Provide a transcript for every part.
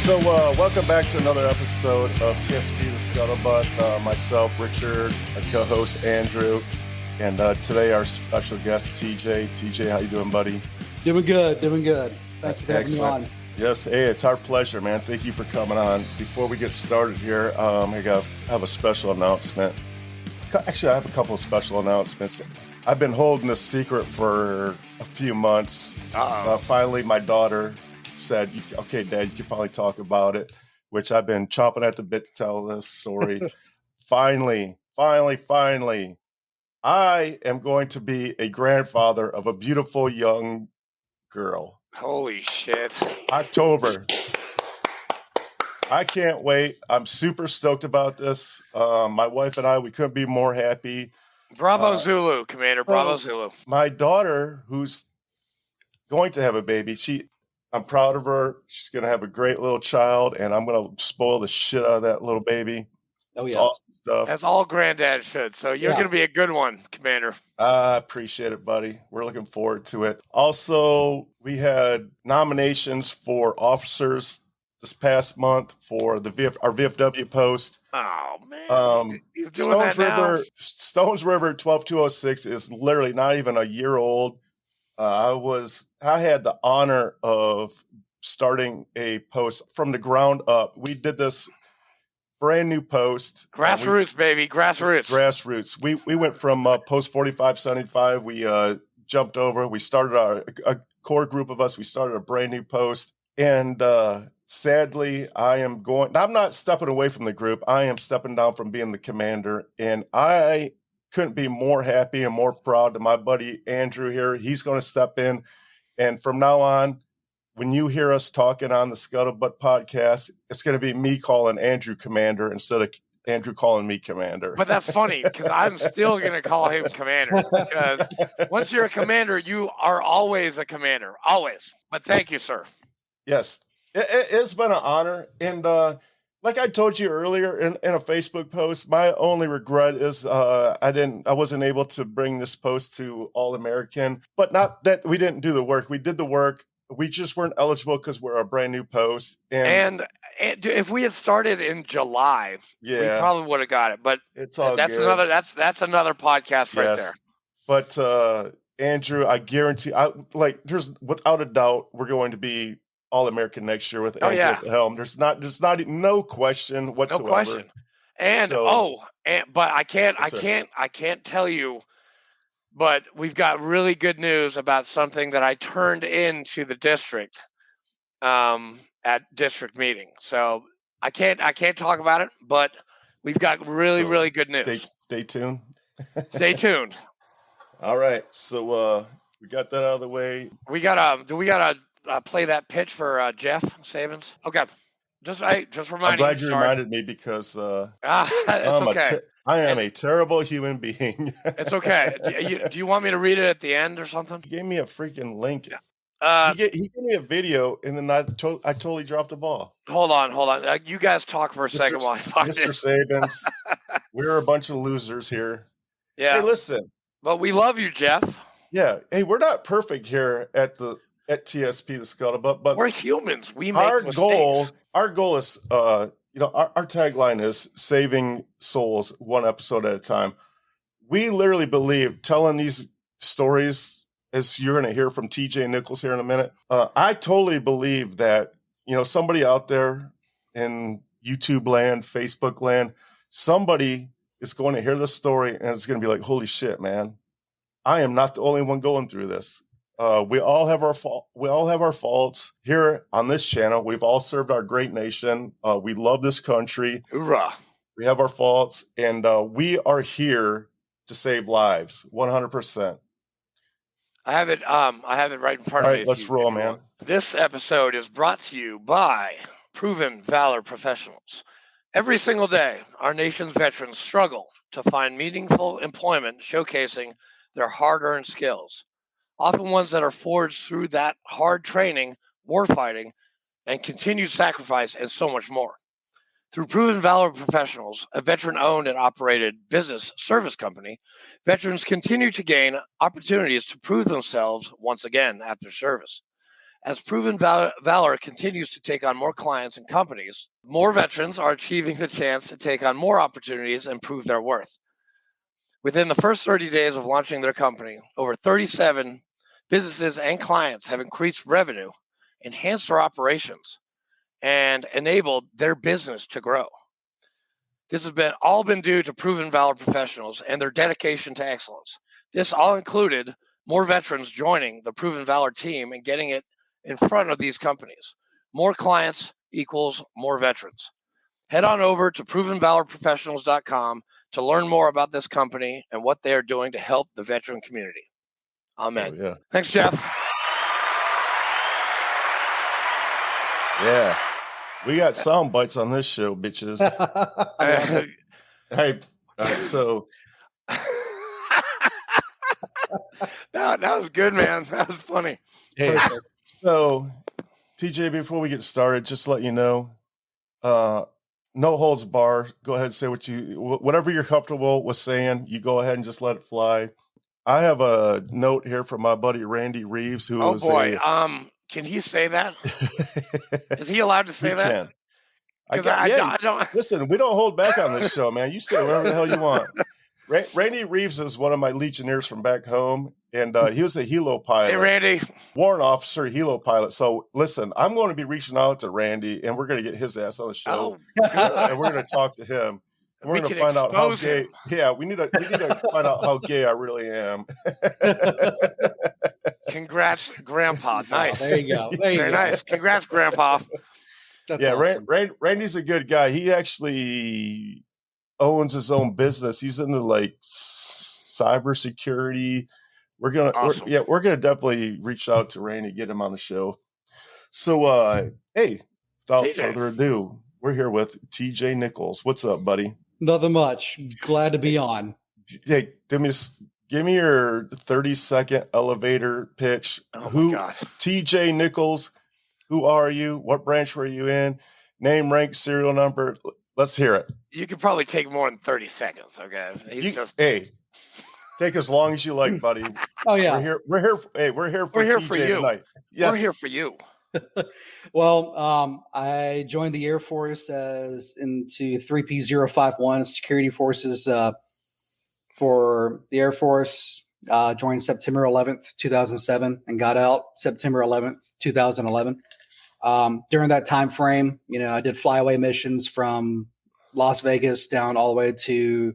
Welcome back to another episode of TSP The Scuttlebutt. Myself, Richard, our co-host Andrew, and today our special guest TJ. TJ, how you doing, buddy? Doing good. Thank you for having me on. Yes, hey, it's our pleasure, man. Thank you for coming on. Before we get started here, I have a special announcement. Actually, I have a couple of special announcements. I've been holding this secret for a few months. Finally, my daughter said, okay, Dad, you can finally talk about it, which I've been chomping at the bit to tell this story. Finally, I am going to be a grandfather of a beautiful young girl. Holy shit. October. I can't wait. I'm super stoked about this. My wife and I, we couldn't be more happy. Bravo Zulu, Commander. Bravo Zulu. My daughter, who's going to have a baby, I'm proud of her. She's going to have a great little child, and I'm going to spoil the shit out of that little baby. Oh, yeah. It's awesome stuff. As all granddads should. So you're going to be a good one, Commander. I appreciate it, buddy. We're looking forward to it. Also, we had nominations for officers this past month for our VFW post. Oh, man. He's doing Stones River 12206 is literally not even a year old. I had the honor of starting a post from the ground up. We did this brand new post. Grassroots, baby. Grassroots. We went from post 4575. We jumped over. We started a core group of us. We started a brand new post. And sadly, I'm not stepping away from the group. I am stepping down from being the commander. And I couldn't be more happy and more proud to my buddy Andrew here. He's going to step in. And from now on, when you hear us talking on the Scuttlebutt podcast, it's going to be me calling Andrew Commander instead of Andrew calling me Commander. But that's funny because I'm still going to call him Commander because once you're a commander, you are always a commander. Always. But thank you, sir. Yes, it's been an honor. And like I told you earlier in a Facebook post, my only regret is I wasn't able to bring this post to All American, but not that we didn't do the work. We did the work. We just weren't eligible because we're a brand new post. And if we had started in July, we probably would have got it. But it's all that's good. That's another podcast right there. But Andrew, I guarantee, there's without a doubt, we're going to be All American next year with Andrew at the helm. There's no question whatsoever. No question. And but I can't tell you. But we've got really good news about something that I turned into the district at district meeting. So I can't talk about it, but we've got really good news. Stay tuned. Stay tuned. All right. So we got that out of the way. We gotta play that pitch for Jeff Sabins. Okay. Just reminding. I'm glad you reminded me because it's okay. I am a terrible human being. It's okay. Do you want me to read it at the end or something? He gave me a freaking link. He gave me a video, and then I totally dropped the ball. Hold on. You guys talk for a second while I find Mr. Sabins, we're a bunch of losers here. Yeah. Hey, listen. But we love you, Jeff. Yeah. Hey, we're not perfect here at TSP the Scuttlebutt, but we're humans. We make mistakes. Our goal is our tagline is saving souls one episode at a time. We literally believe telling these stories, as you're going to hear from TJ Nichols here in a minute. I totally believe that, somebody out there in YouTube land, Facebook land, somebody is going to hear this story and it's going to be like, holy shit, man, I am not the only one going through this. We all have our faults here on this channel. We've all served our great nation. We love this country. Hoorah. We have our faults, and we are here to save lives, 100%. I have it right in front of me. All right, let's roll, man. This episode is brought to you by Proven Valor Professionals. Every single day, our nation's veterans struggle to find meaningful employment showcasing their hard-earned skills. Often ones that are forged through that hard training, warfighting, and continued sacrifice, and so much more. Through Proven Valor Professionals, a veteran-owned and operated business service company, veterans continue to gain opportunities to prove themselves once again after service. As Proven Valor continues to take on more clients and companies, more veterans are achieving the chance to take on more opportunities and prove their worth. Within the first 30 days of launching their company, over 37 businesses and clients have increased revenue, enhanced their operations, and enabled their business to grow. This has all been due to Proven Valor professionals and their dedication to excellence. This all included more veterans joining the Proven Valor team and getting it in front of these companies. More clients equals more veterans. Head on over to provenvalorprofessionals.com to learn more about this company and what they are doing to help the veteran community. Amen. Oh, yeah. Thanks, Jeff. Yeah. We got sound bites on this show, bitches. Hey, all right, so that was good, man. That was funny. hey, so TJ, before we get started, just to let you know, no holds bar. Go ahead and say whatever you're comfortable with saying. You go ahead and just let it fly. I have a note here from my buddy Randy Reeves, who is can he say that? Is he allowed to say that? Can. I don't listen. We don't hold back on this show, man. You say whatever the hell you want. Randy Reeves is one of my Legionnaires from back home, and he was a helo pilot. Hey, Randy. Warrant officer, helo pilot. So listen, I'm going to be reaching out to Randy, and we're going to get his ass on the show, and we're going to talk to him. And we're going to find out how gay. Him. Yeah, we need to find out how gay I really am. Congrats, Grandpa. Nice. There you go. Very nice. Congrats, Grandpa. That's awesome. Randy's a good guy. He actually owns his own business. He's into like cybersecurity. We're gonna definitely reach out to Randy, get him on the show. So hey, without further ado, we're here with TJ Nichols. What's up, buddy? Nothing much. Glad to be on. Hey, give me your 30-second elevator pitch. Oh my God. TJ Nichols, who are you? What branch were you in? Name, rank, serial number. Let's hear it. You could probably take more than 30 seconds, okay? Hey, take as long as you like, buddy. Oh yeah. We're here for TJ you tonight. Yes. We're here for you. Well, I joined the Air Force into 3P051 security forces for the Air Force. Joined September 11th, 2007, and got out September 11th, 2011. During that time frame, I did flyaway missions from Las Vegas down all the way to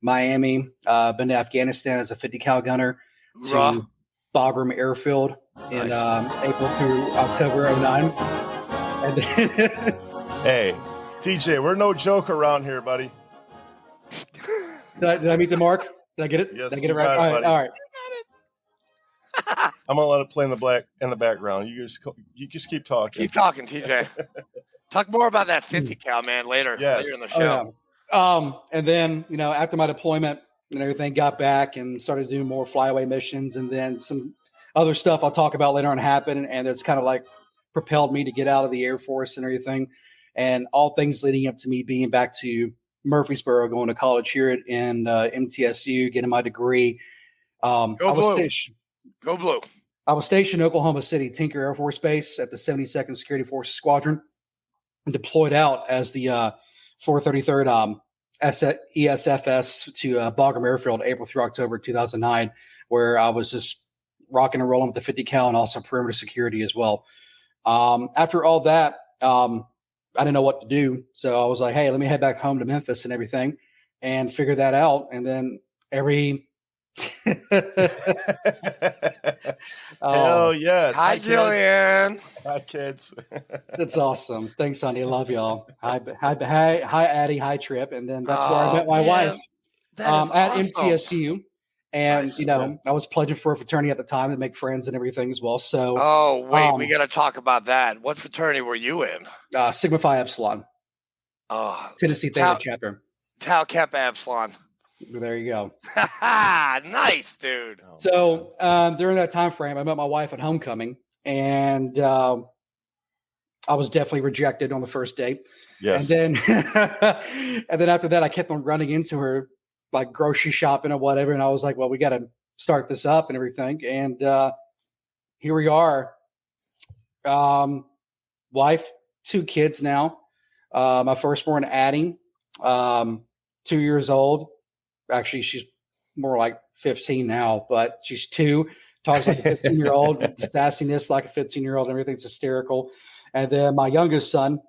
Miami. Been to Afghanistan as a 50 cal gunner to Bagram Airfield in April through October 09. And then hey, TJ, we're no joke around here, buddy. Did I meet the mark? Did I get it? Yes, did I get it right? All right. I'm gonna let it play in the background. You just keep talking. Keep talking, TJ. Talk more about that 50 cal, man, later in the show. Oh, yeah. And then, after my deployment and everything, got back and started doing more flyaway missions, and then some other stuff I'll talk about later on happened, and it's kind of like propelled me to get out of the Air Force and everything, and all things leading up to me being back to Murfreesboro, going to college here in MTSU, getting my degree. Go Blue. I was stationed in Oklahoma City, Tinker Air Force Base at the 72nd Security Forces Squadron, and deployed out as the 433rd ESFS to Bagram Airfield, April through October 2009, where I was just rocking and rolling with the 50 cal and also perimeter security as well. After all that, I didn't know what to do. So I was like, hey, let me head back home to Memphis and everything and figure that out. And then hell yes. Hi, Jillian. Hi, kids. That's awesome. Thanks, Sonny. Love y'all. Hi, Addie. Hi, Trip. And then that's where I met my wife at awesome. MTSU. And, nice. I was pledging for a fraternity at the time to make friends and everything as well. So, we got to talk about that. What fraternity were you in? Sigma Phi Epsilon. Tennessee Theta chapter. Tau Kappa Epsilon. There you go. Nice, dude. So during that time frame, I met my wife at homecoming, and I was definitely rejected on the first date. Yes. And then after that, I kept on running into her, like grocery shopping or whatever. And I was like, well, we got to start this up and everything. And here we are Wife, 2 kids now. My firstborn, Addie, 2 years old. Actually, she's more like 15 now, but she's 2. Talks like a 15-year-old, sassiness like a 15-year-old. Everything's hysterical. And then my youngest son,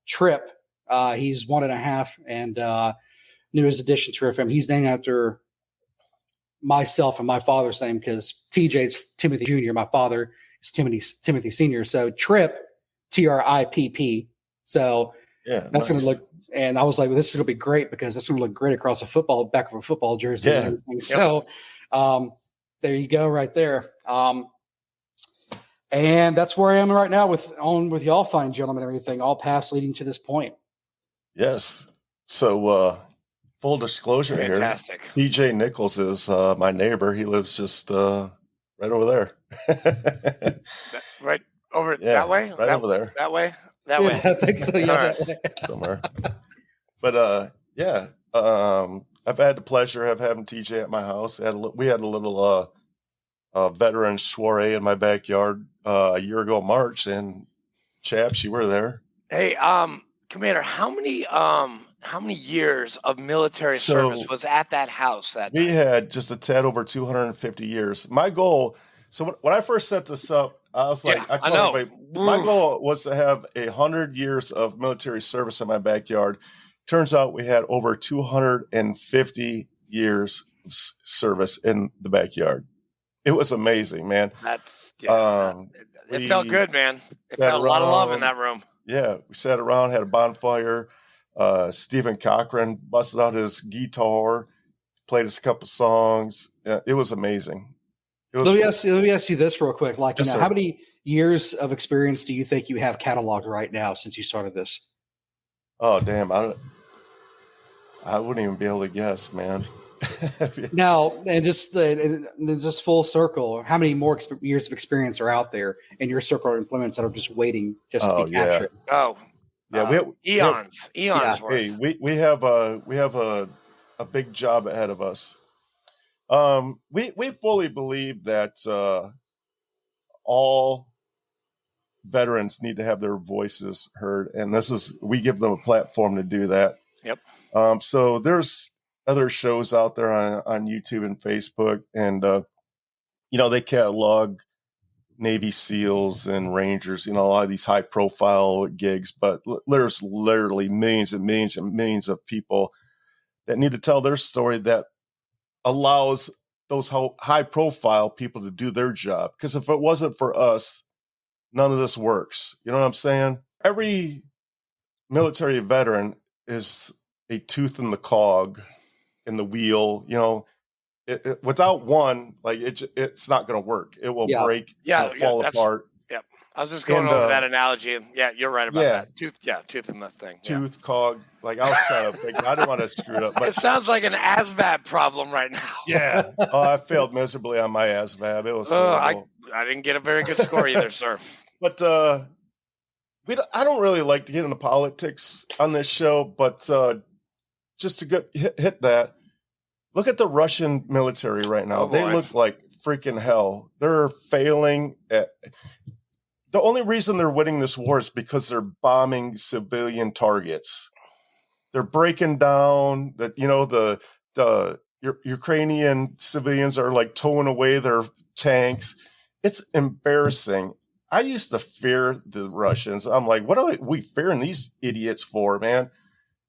Trip, he's 1.5, and newest addition to our family. He's named after myself and my father's name because TJ's Timothy Jr. My father is Timothy Sr. So Trip, Tripp. So Yeah, that's going nice. to look. And I was like, well, this is going to be great because it's going to look great across a back of a football jersey. Yeah. And everything. So there you go, right there. And that's where I am right now with y'all fine gentlemen and everything, all paths leading to this point. Yes. So full disclosure Fantastic. here, TJ Nichols is my neighbor. He lives just right over there. Right over Yeah, that way? right over there. That way? That Yeah, way. I think so. Yeah, All right. that way. Somewhere. But yeah, I've had the pleasure of having TJ at my house. We had a little veteran soiree in my backyard a year ago, March, and chaps, you were there. Hey, Commander, how many years of military service So was at that house that we night? had just a tad over 250 years. My goal. So when I first set this up, I was like, Yeah, I I told know. everybody, my goal was to have 100 years of military service in my backyard. Turns out we had over 250 years of service in the backyard. It was amazing, man. That's We it felt good, man. It sat felt a lot of love in around. that room. Yeah, we sat around, had a bonfire. Stephen Cochran busted out his guitar, played us a couple songs. It was amazing. It was Let cool. me ask you this real quick. Like, Yes, sir. how many years of experience do you think you have cataloged right now since you started this? Oh, damn. I wouldn't even be able to guess, man. Now, and just full circle, how many more years of experience are out there in your circle of influence that are just waiting just to be captured? Oh, Yeah, eons Yeah. worth. Hey, we have a big job ahead of us. We fully believe that all veterans need to have their voices heard, and we give them a platform to do that. Yep. So there's other shows out there on YouTube and Facebook, and they catalog Navy SEALs and Rangers, a lot of these high profile gigs, but there's literally millions and millions and millions of people that need to tell their story that allows those high profile people to do their job. Because if it wasn't for us, none of this works. You know what I'm saying? Every military veteran is a tooth in the cog in the wheel. Without one, like it's not going to work. It will break. Yeah, it'll fall apart. Yep. I was just going over that analogy, and yeah, you're right about that. Tooth in the thing. Tooth, cog. Like I was trying to think. I didn't want to screw it up. But it sounds like an ASVAB problem right now. Yeah. Oh, I failed miserably on my ASVAB. It was horrible. I didn't get a very good score either, sir. But I don't really like to get into politics on this show, but just to hit that, look at the Russian military right now. They look like freaking hell. They're failing at. The only reason they're winning this war is because they're bombing civilian targets. They're breaking down that, the Ukrainian civilians are like towing away their tanks. It's embarrassing. I used to fear the Russians. I'm like, what are we fearing these idiots for, man?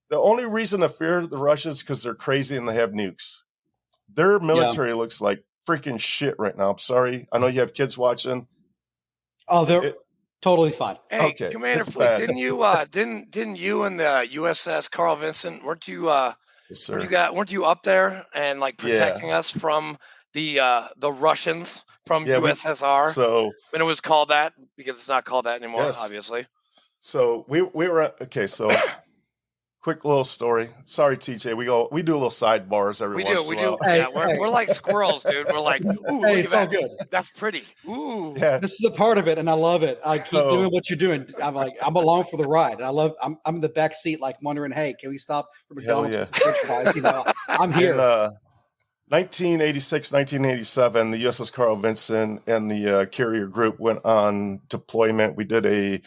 The only reason to fear the Russians is because they're crazy and they have nukes. Their military looks like freaking shit right now. I'm sorry. I know you have kids watching. Oh, they're totally fine. Hey, Okay, Commander it's Fleet, bad. didn't you and the USS Carl Vinson, weren't you Yes, sir. weren't you up there and like protecting us from the Russians from USSR? So when it was called that, because it's not called that anymore, obviously. So we were okay. So quick little story. Sorry, TJ. We do a little sidebars every once in a while. Yeah, we're like squirrels, dude. We're like, ooh, hey, look it's at all that. good. That's pretty. Ooh. Yeah. This is a part of it, and I love it. I keep doing what you're doing. I'm along for the ride. And I'm in the back seat, like wondering, hey, can we stop for McDonald's? Yeah. French fries? I'm here. 1986, 1987, the USS Carl Vinson and the carrier group went on deployment. We did a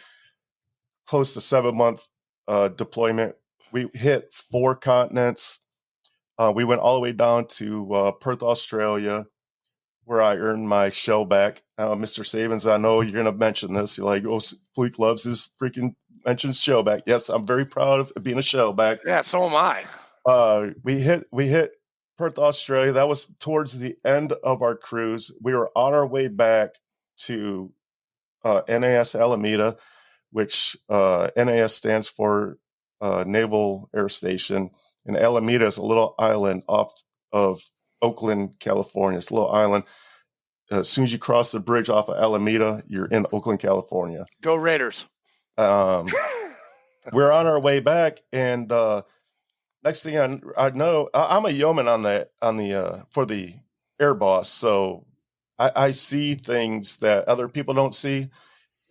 close to 7-month deployment. We hit 4 continents. We went all the way down to Perth, Australia, where I earned my shell back. Mr. Sabins, I know you're going to mention this. You're like, oh, Fleek loves his freaking mentioned shellback. Yes, I'm very proud of being a shellback. Yeah, so am I. We hit Perth, Australia. That was towards the end of our cruise. We were on our way back to NAS Alameda, which NAS stands for Naval Air Station. And Alameda is a little island off of Oakland, California. It's a little island. As soon as you cross the bridge off of Alameda, you're in Oakland, California. Go Raiders. We're on our way back, and next thing I know, I'm a yeoman on the for the air boss, so I see things that other people don't see,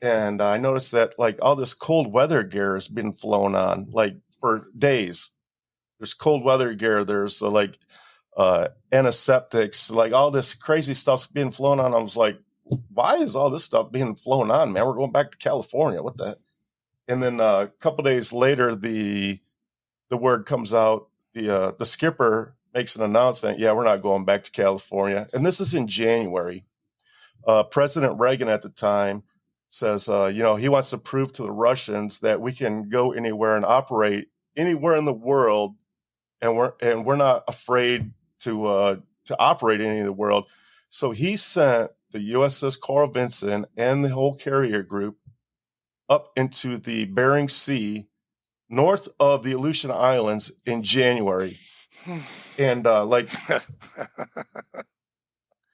and I noticed that like all this cold weather gear has been flown on like for days. There's cold weather gear. There's antiseptics, like all this crazy stuff's being flown on. I was like, why is all this stuff being flown on, man? We're going back to California. What the? And then a couple days later, the word comes out. The skipper makes an announcement. Yeah, we're not going back to California. And this is in January. President Reagan at the time says, he wants to prove to the Russians that we can go anywhere and operate anywhere in the world, and we're not afraid to operate in any of the world. So he sent the USS Carl Vinson and the whole carrier group up into the Bering Sea, north of the Aleutian Islands in January. And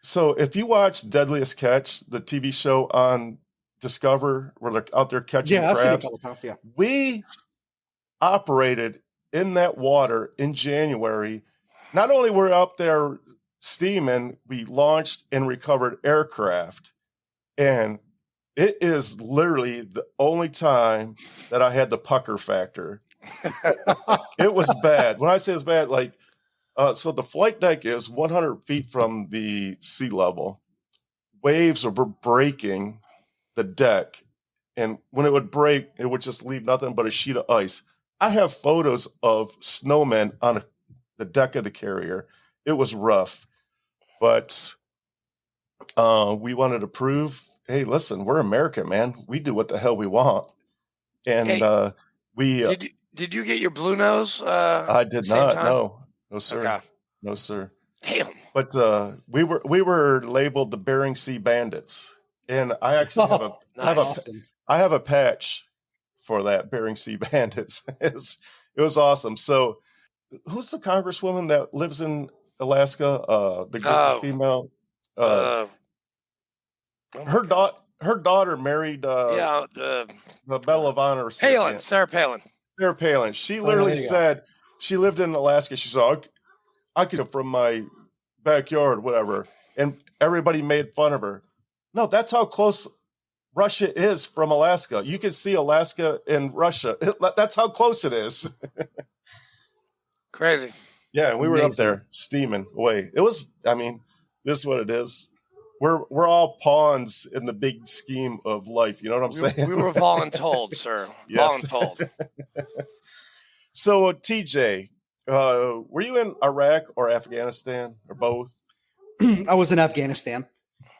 so if you watch Deadliest Catch, the TV show on Discover, where they're out there catching crabs, I've seen it a couple times, yeah. We operated in that water in January. Not only were we out there steaming, we launched and recovered aircraft. And it is literally the only time that I had the pucker factor. It was bad. When I say it's bad, like, so the flight deck is 100 feet from the sea level. Waves were breaking the deck. And when it would break, it would just leave nothing but a sheet of ice. I have photos of snowmen on the deck of the carrier. It was rough. But we wanted to prove, hey, listen, we're American, man. We do what the hell we want. And Hey, we did you get your blue nose? I did not. No, sir. Okay. No, sir. Damn. But we were labeled the Bering Sea Bandits, and I actually I have a patch for that, Bering Sea Bandits. It was awesome. So, who's the congresswoman that lives in Alaska? The female. Her daughter married the Medal of Honor recipient. Sarah Palin. Sarah Palin. She literally said she lived in Alaska. She said, I could from my backyard, whatever. And everybody made fun of her. No, that's how close Russia is from Alaska. You can see Alaska and Russia. That's how close it is. Crazy. Yeah, we were up there steaming away. It was, this is what it is. We're all pawns in the big scheme of life. You know what I'm saying? We were voluntold, sir. Yes. Voluntold. So, TJ, were you in Iraq or Afghanistan or both? I was in Afghanistan.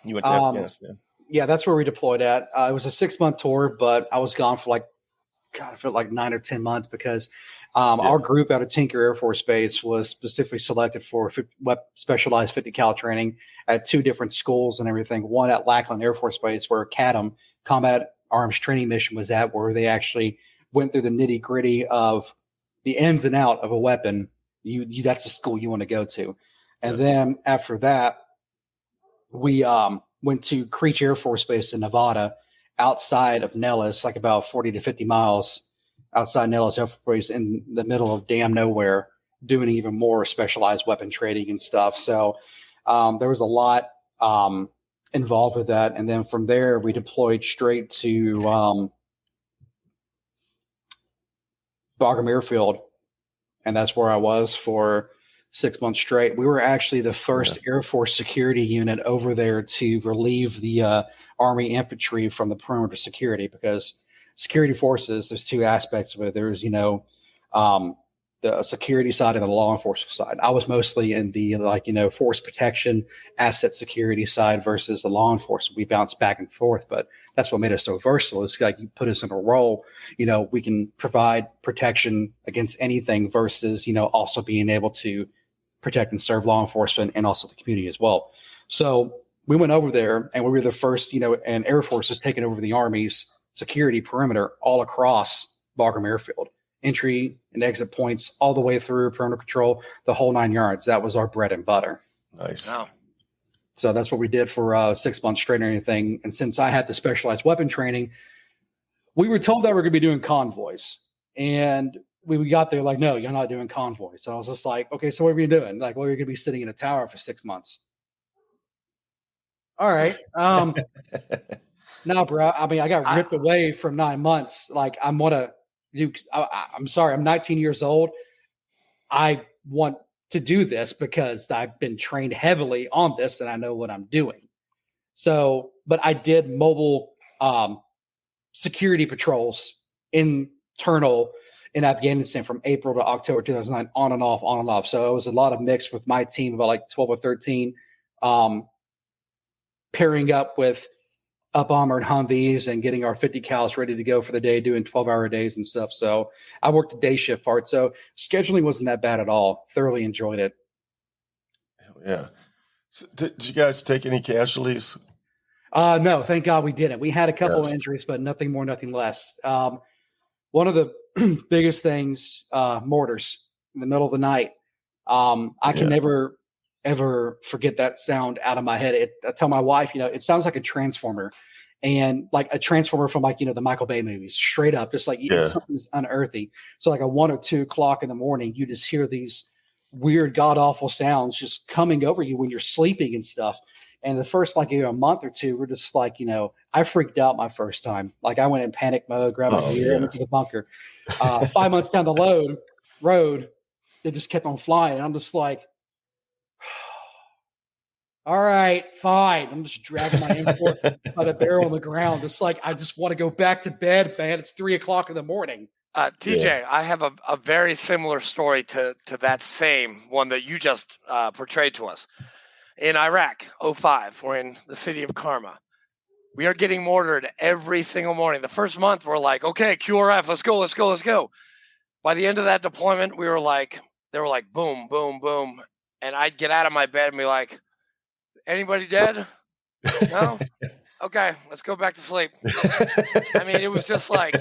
You went to Afghanistan? Yeah, that's where we deployed at. It was a 6-month tour, but I was gone for I felt like 9 or 10 months because our group out of Tinker Air Force Base was specifically selected for specialized 50 cal training at 2 different schools and everything. One at Lackland Air Force Base, where CATM, Combat Arms Training Mission, was at, where they actually went through the nitty gritty of the ins and out of a weapon. That's the school you want to go to. And then after that, we went to Creech Air Force Base in Nevada, outside of Nellis, like about 40 to 50 miles outside Nellis Air Force Base, in the middle of damn nowhere, doing even more specialized weapon training and stuff. So there was a lot involved with that. And then from there, we deployed straight to Bagram Airfield. And that's where I was for 6 months straight. We were actually the first Air Force security unit over there to relieve the Army infantry from the perimeter security, because security forces, there's two aspects of it. There's, the security side and the law enforcement side. I was mostly in the force protection, asset security side versus the law enforcement. We bounced back and forth, but that's what made us so versatile. It's like you put us in a role, we can provide protection against anything versus, also being able to protect and serve law enforcement and also the community as well. So we went over there and we were the first, and Air Force has taken over the Army's security perimeter all across Bagram Airfield. Entry and exit points all the way through, perimeter control, the whole 9 yards. That was our bread and butter. Nice. Wow. So that's what we did for 6 months straight or anything. And since I had the specialized weapon training, we were told that we were going to be doing convoys. And we got there like, no, you're not doing convoys. So I was just like, okay, so what are you doing? Like, well, you're going to be sitting in a tower for 6 months. All right. No, bro. I mean, I got ripped away from 9 months. Like, I'm sorry, I'm 19 years old. I want to do this because I've been trained heavily on this and I know what I'm doing. So, but I did mobile security patrols internal in Afghanistan from April to October 2009, on and off. So it was a lot of mix with my team, about like 12 or 13, pairing up with up armored Humvees and getting our 50 cals ready to go for the day, doing 12-hour days and stuff. So I worked the day shift part. So scheduling wasn't that bad at all. Thoroughly enjoyed it. Yeah. So did you guys take any casualties? No, thank God we didn't. We had a couple of injuries, but nothing more, nothing less. One of the biggest things, mortars in the middle of the night. I can never ever forget that sound out of my head. I tell my wife, it sounds like a transformer, and like a transformer from the Michael Bay movies, straight up, just like something's unearthly. So like 1 or 2 o'clock in the morning, you just hear these weird, god awful sounds just coming over you when you're sleeping and stuff. And the first a month or two, we're just like, I freaked out my first time. Like I went in panic mode, grabbed my gear, and went to the bunker. 5 months down the road, they just kept on flying. And I'm just like, all right, fine. I'm just dragging my M4 by the barrel on the ground. Just like, I just want to go back to bed, man. It's 3 o'clock in the morning. TJ, I have a very similar story to that same one that you just portrayed to us. In Iraq, 2005, we're in the city of Karma. We are getting mortared every single morning. The first month, we're like, okay, QRF, let's go. By the end of that deployment, they were like, boom, boom, boom. And I'd get out of my bed and be like, anybody dead? No? Okay, let's go back to sleep. I mean, it was just like,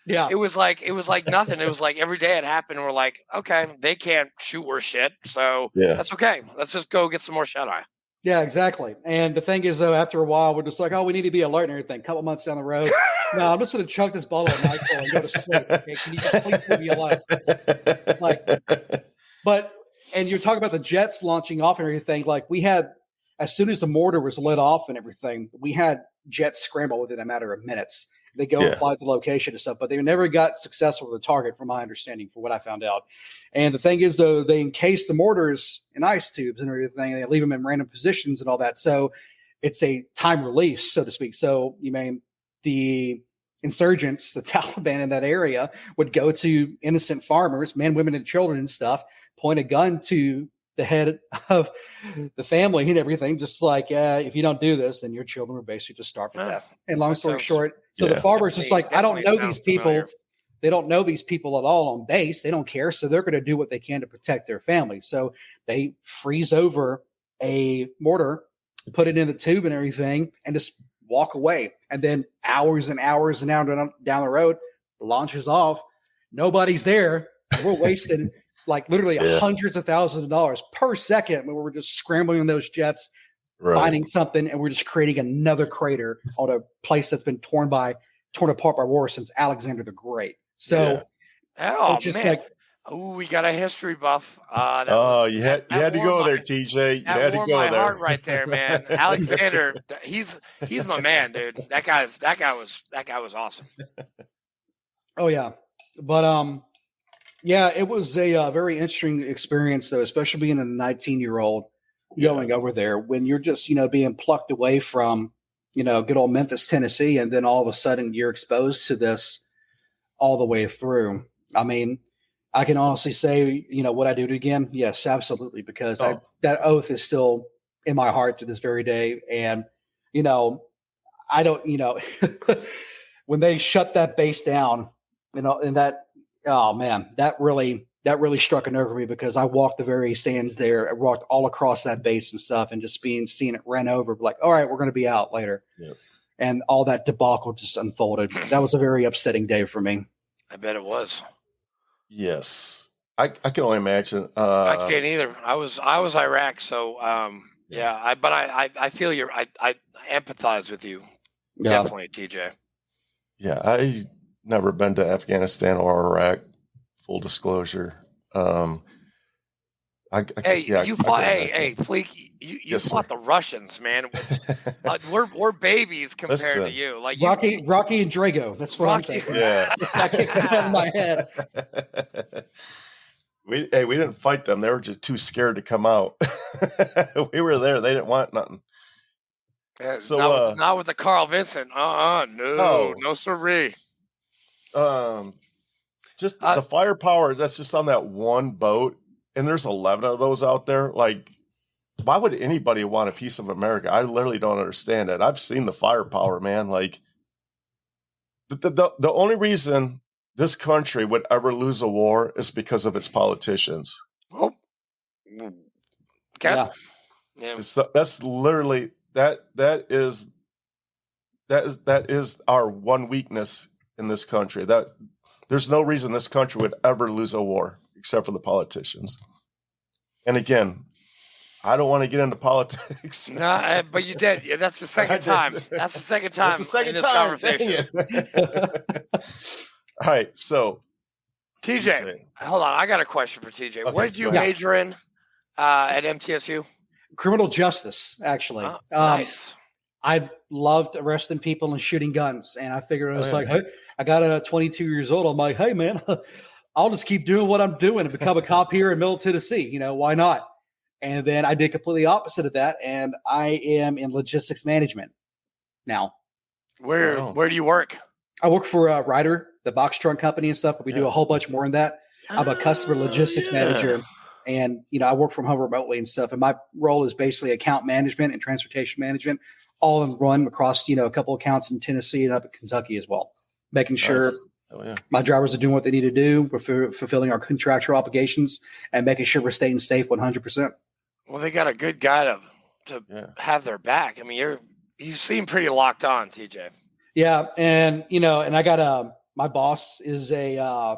it was like nothing. It was like every day it happened. And we're like, okay, they can't shoot worth shit. So that's okay. Let's just go get some more shut-eye. Yeah, exactly. And the thing is, though, after a while, we're just like, oh, we need to be alert and everything. A couple months down the road, no, I'm just going to chug this bottle of NyQuil and go to sleep. Okay, can you just please leave me alone? And you're talking about the jets launching off and everything. Like we had, as soon as the mortar was lit off and everything, we had jets scramble within a matter of minutes. They go and fly to the location and stuff, but they never got successful with the target, from my understanding, for what I found out. And the thing is, though, they encase the mortars in ice tubes and everything. And they leave them in random positions and all that. So it's a time release, so to speak. So the insurgents, the Taliban in that area, would go to innocent farmers, men, women, and children and stuff, point a gun to the head of the family and everything, just like, if you don't do this, then your children will basically just starve to death. And long story short, so the farmer's just like, I don't know these people. Familiar. They don't know these people at all on base. They don't care. So they're going to do what they can to protect their family. So they freeze over a mortar, put it in the tube and everything, and just walk away. And then hours and hours and hours down the road, launches off. Nobody's there. We're wasting like literally hundreds of thousands of dollars per second when we're just scrambling on those jets, finding something, and we're just creating another crater on a place that's been torn apart by war since Alexander the Great. So it's just like, we got a history buff. You had to go there, TJ. You had to go there. Heart right there, man. Alexander, he's my man, dude. That guy was awesome. Oh yeah, but Yeah, it was a very interesting experience, though, especially being a 19-year-old going over there when you're just, being plucked away from, good old Memphis, Tennessee, and then all of a sudden you're exposed to this all the way through. I mean, I can honestly say, would I do it again? Yes, absolutely, because Oh, that oath is still in my heart to this very day. And, you know, I don't, when they shut that base down, and that, oh man, that really struck a nerve with me because I walked the very sands there. I walked all across that base and stuff, and just seeing it ran over, like, all right, we're going to be out later. Yep. And all that debacle just unfolded. That was a very upsetting day for me. I bet it was. Yes. I can only imagine. I can't either. I was Iraq, so yeah. I feel I empathize with you. Yeah. Definitely, TJ. Yeah, I never been to Afghanistan or Iraq. Full disclosure. You fought. Hey, Fleek, you Yes, fought sir. the Russians, man. we're babies compared to Listen. you. Like Rocky and Drago. That's what I'm thinking. Yeah. It's not kicking out of my head. We didn't fight them. They were just too scared to come out. We were there. They didn't want nothing. So not with the Carl Vincent. No sirree. Just the firepower that's just on that one boat, and there's 11 of those out there. Like, why would anybody want a piece of America? I literally don't understand it. I've seen the firepower, man. Like, the only reason this country would ever lose a war is because of its politicians. Oh, Yeah. That's literally that is our one weakness in this country. That there's no reason this country would ever lose a war except for the politicians. And again, I don't want to get into politics. No, but you did. Yeah, that's the second time. That's the second time. That's the second in this time. Conversation. All right, so TJ, hold on. I got a question for TJ. Okay, What did you go ahead. major in at MTSU? Criminal justice, actually. Nice. I loved arresting people and shooting guns. And I figured I was yeah. like, hey, I got 22 years old. I'm like, hey, man, I'll just keep doing what I'm doing and become a cop here in Middle Tennessee. Why not? And then I did completely opposite of that. And I am in logistics management now. Where do you work? I work for Ryder, the box trunk company and stuff, but we do a whole bunch more than that. I'm a customer logistics manager, and I work from home remotely and stuff. And my role is basically account management and transportation management, all in one across a couple accounts in Tennessee and up in Kentucky as well, making sure my drivers are doing what they need to do. We're fulfilling our contractual obligations and making sure we're staying safe 100%. Well, they got a good guy to have their back. I mean, you seem pretty locked on, TJ. Yeah, and and I got my boss is a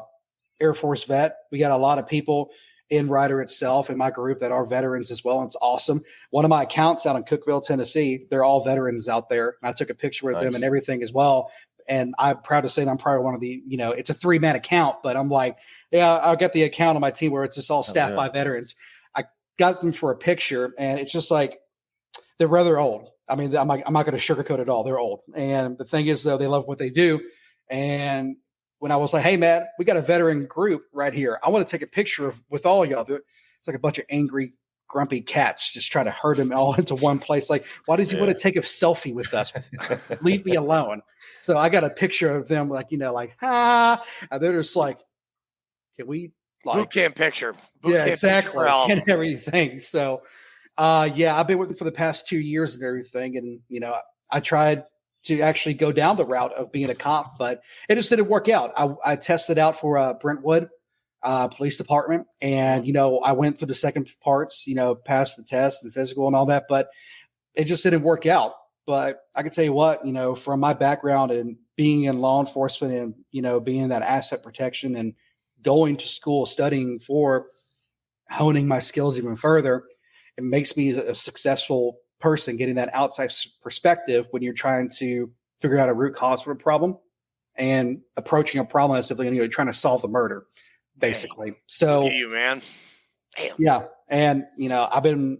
Air Force vet. We got a lot of people in Ryder itself in my group that are veterans as well. And it's awesome. One of my accounts out in Cookeville, Tennessee, they're all veterans out there. And I took a picture with them and everything as well. And I'm proud to say that I'm probably one of the, it's a 3-man account, but I'm like, yeah, I'll get the account on my team where it's just all staffed by veterans. I got them for a picture and it's just like, they're rather old. I mean, I'm not going to sugarcoat it all. They're old. And the thing is, though, they love what they do. And when I was like, hey, man, we got a veteran group right here. I want to take a picture with all of y'all. It's like a bunch of angry, grumpy cats just trying to herd them all into one place. Like, why does he want to take a selfie with us? Leave me alone. So I got a picture of them like, and they're just like, can we boot camp picture? Exactly. And everything. So, I've been with them for the past 2 years and everything. And, I tried to actually go down the route of being a cop, but it just didn't work out. I tested out for Brentwood Police Department, and I went through the second parts, passed the test and physical and all that, but it just didn't work out. But I can tell you what, from my background and being in law enforcement and being in that asset protection and going to school studying for honing my skills even further, it makes me a successful person getting that outside perspective when you're trying to figure out a root cause for a problem and approaching a problem as simply trying to solve the murder, basically. Dang. So you, man. Damn. Yeah. And, I've been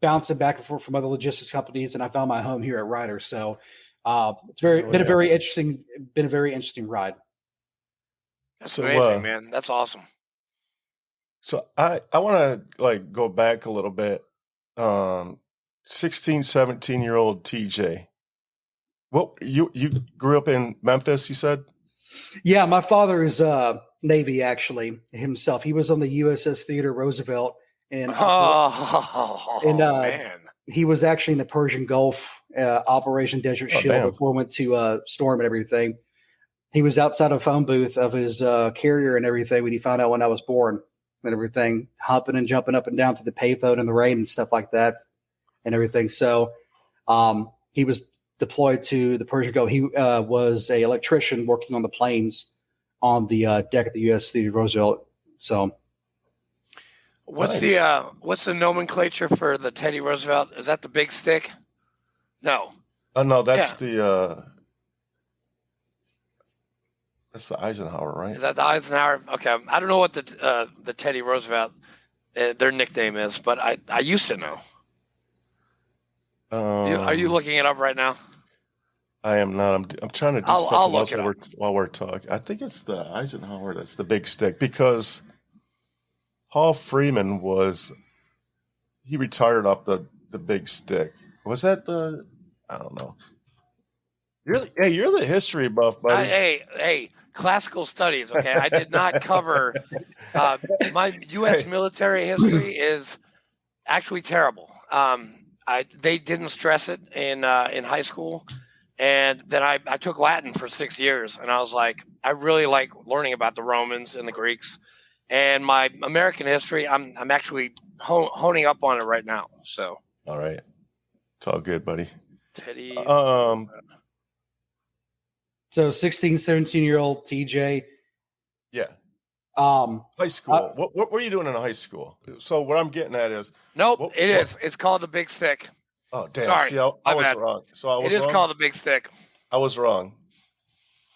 bouncing back and forth from other logistics companies and I found my home here at Ryder. So it's been a very interesting ride. That's amazing, man. That's awesome. So I want to like go back a little bit. 16, 17-year-old TJ. Well, you grew up in Memphis, you said? Yeah, my father is Navy actually himself. He was on the USS Theodore Roosevelt, and Man. he was actually in the Persian Gulf, Operation Desert Oh, Shield damn. before we went to Storm and everything. He was outside a phone booth of his carrier and everything when he found out when I was born and everything, hopping and jumping up and down through the payphone in the rain and stuff like that and everything. So he was deployed to the Persian Gulf. He was an electrician working on the planes on the deck of the U.S. Theodore Roosevelt. So what's Nice. what's the nomenclature for the Teddy Roosevelt? Is that the big stick? No. Oh no, that's Yeah. that's the Eisenhower, right? Is that the Eisenhower? Okay. I don't know what the Teddy Roosevelt their nickname is, but I used to know. Are you looking it up right now? I am not. I'm trying to do I'll something look else it up. while we're talking. I think it's the Eisenhower that's the big stick because Paul Freeman he retired off the big stick. Was that the? I don't know. You're the history buff, buddy. Hey, classical studies. Okay, I did not cover my U.S. military history is actually terrible. They didn't stress it in high school, and then I took Latin for 6 years, and I was like, I really like learning about the Romans and the Greeks, and my American history, I'm actually honing up on it right now. So, All right, it's all good, buddy. Teddy. So 16, 17-year-old TJ. Yeah. High school. What were you doing in high school? So what I'm getting at is Nope, it's called the Big Stick. Oh damn! Sorry, See, I was wrong. So I was It is wrong. called the Big Stick. I was wrong.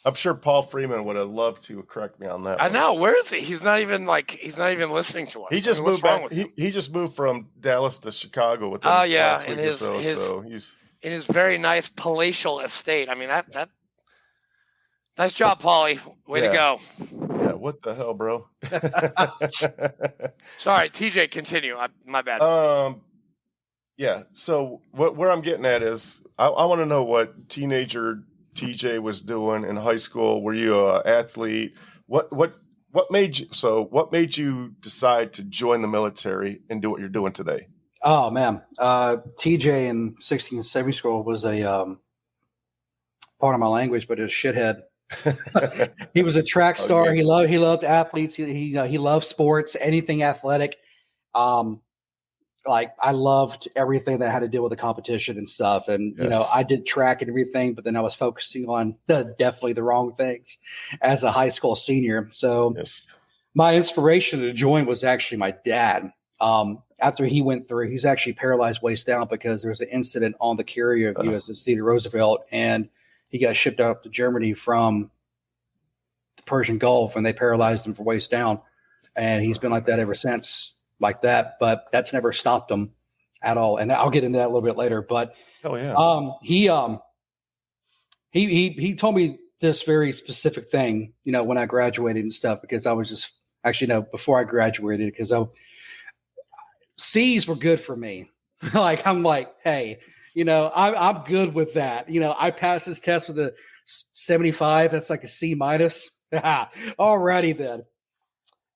I'm sure Paul Freeman would have loved to correct me on that. I know. Where is he? He's not even listening to us. He just moved back. He just moved from Dallas to Chicago within last week or so. So he's in his very nice palatial estate. I mean that. Nice job, Paulie. Way to go. Yeah. What the hell, bro? Sorry, TJ. Continue. My bad. Yeah. So where I'm getting at is I want to know what teenager TJ was doing in high school. Were you an athlete? What made you decide to join the military and do what you're doing today? Oh man, TJ in 16 and 17 school was a part of my language, but a shithead. He was a track star. Okay. He loved athletes. He loved sports, anything athletic. Like I loved everything that had to deal with the competition and stuff. And Yes. I did track and everything, but then I was focusing on definitely the wrong things as a high school senior. So yes. My inspiration to join was actually my dad. After he went through, he's actually paralyzed waist down because there was an incident on the carrier of USS Theodore Roosevelt, and he got shipped out to Germany from the Persian Gulf, and they paralyzed him for waist down. And he's been like that ever since, like that. But that's never stopped him at all. And I'll get into that a little bit later. But he told me this very specific thing, when I graduated and stuff, because I was just actually before I graduated, because C's were good for me. I'm like, hey, I'm good with that. I passed this test with a 75. That's like a C minus. Alrighty then.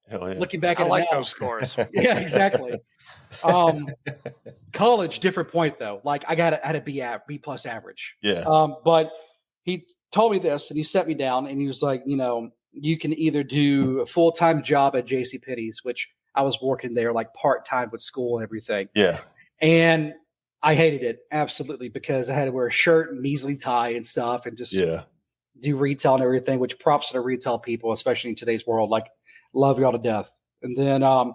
Hell yeah. Looking back I at like now, those scores. Yeah, exactly. College, different point though. Like I had a B plus average. Yeah. But he told me this, and he set me down, and he was like, you can either do a full-time job at JCPenney's, which I was working there like part-time with school and everything. Yeah. And I hated it absolutely because I had to wear a shirt and measly tie and stuff and just do retail and everything, which props to the retail people, especially in today's world. Like, love y'all to death. And then I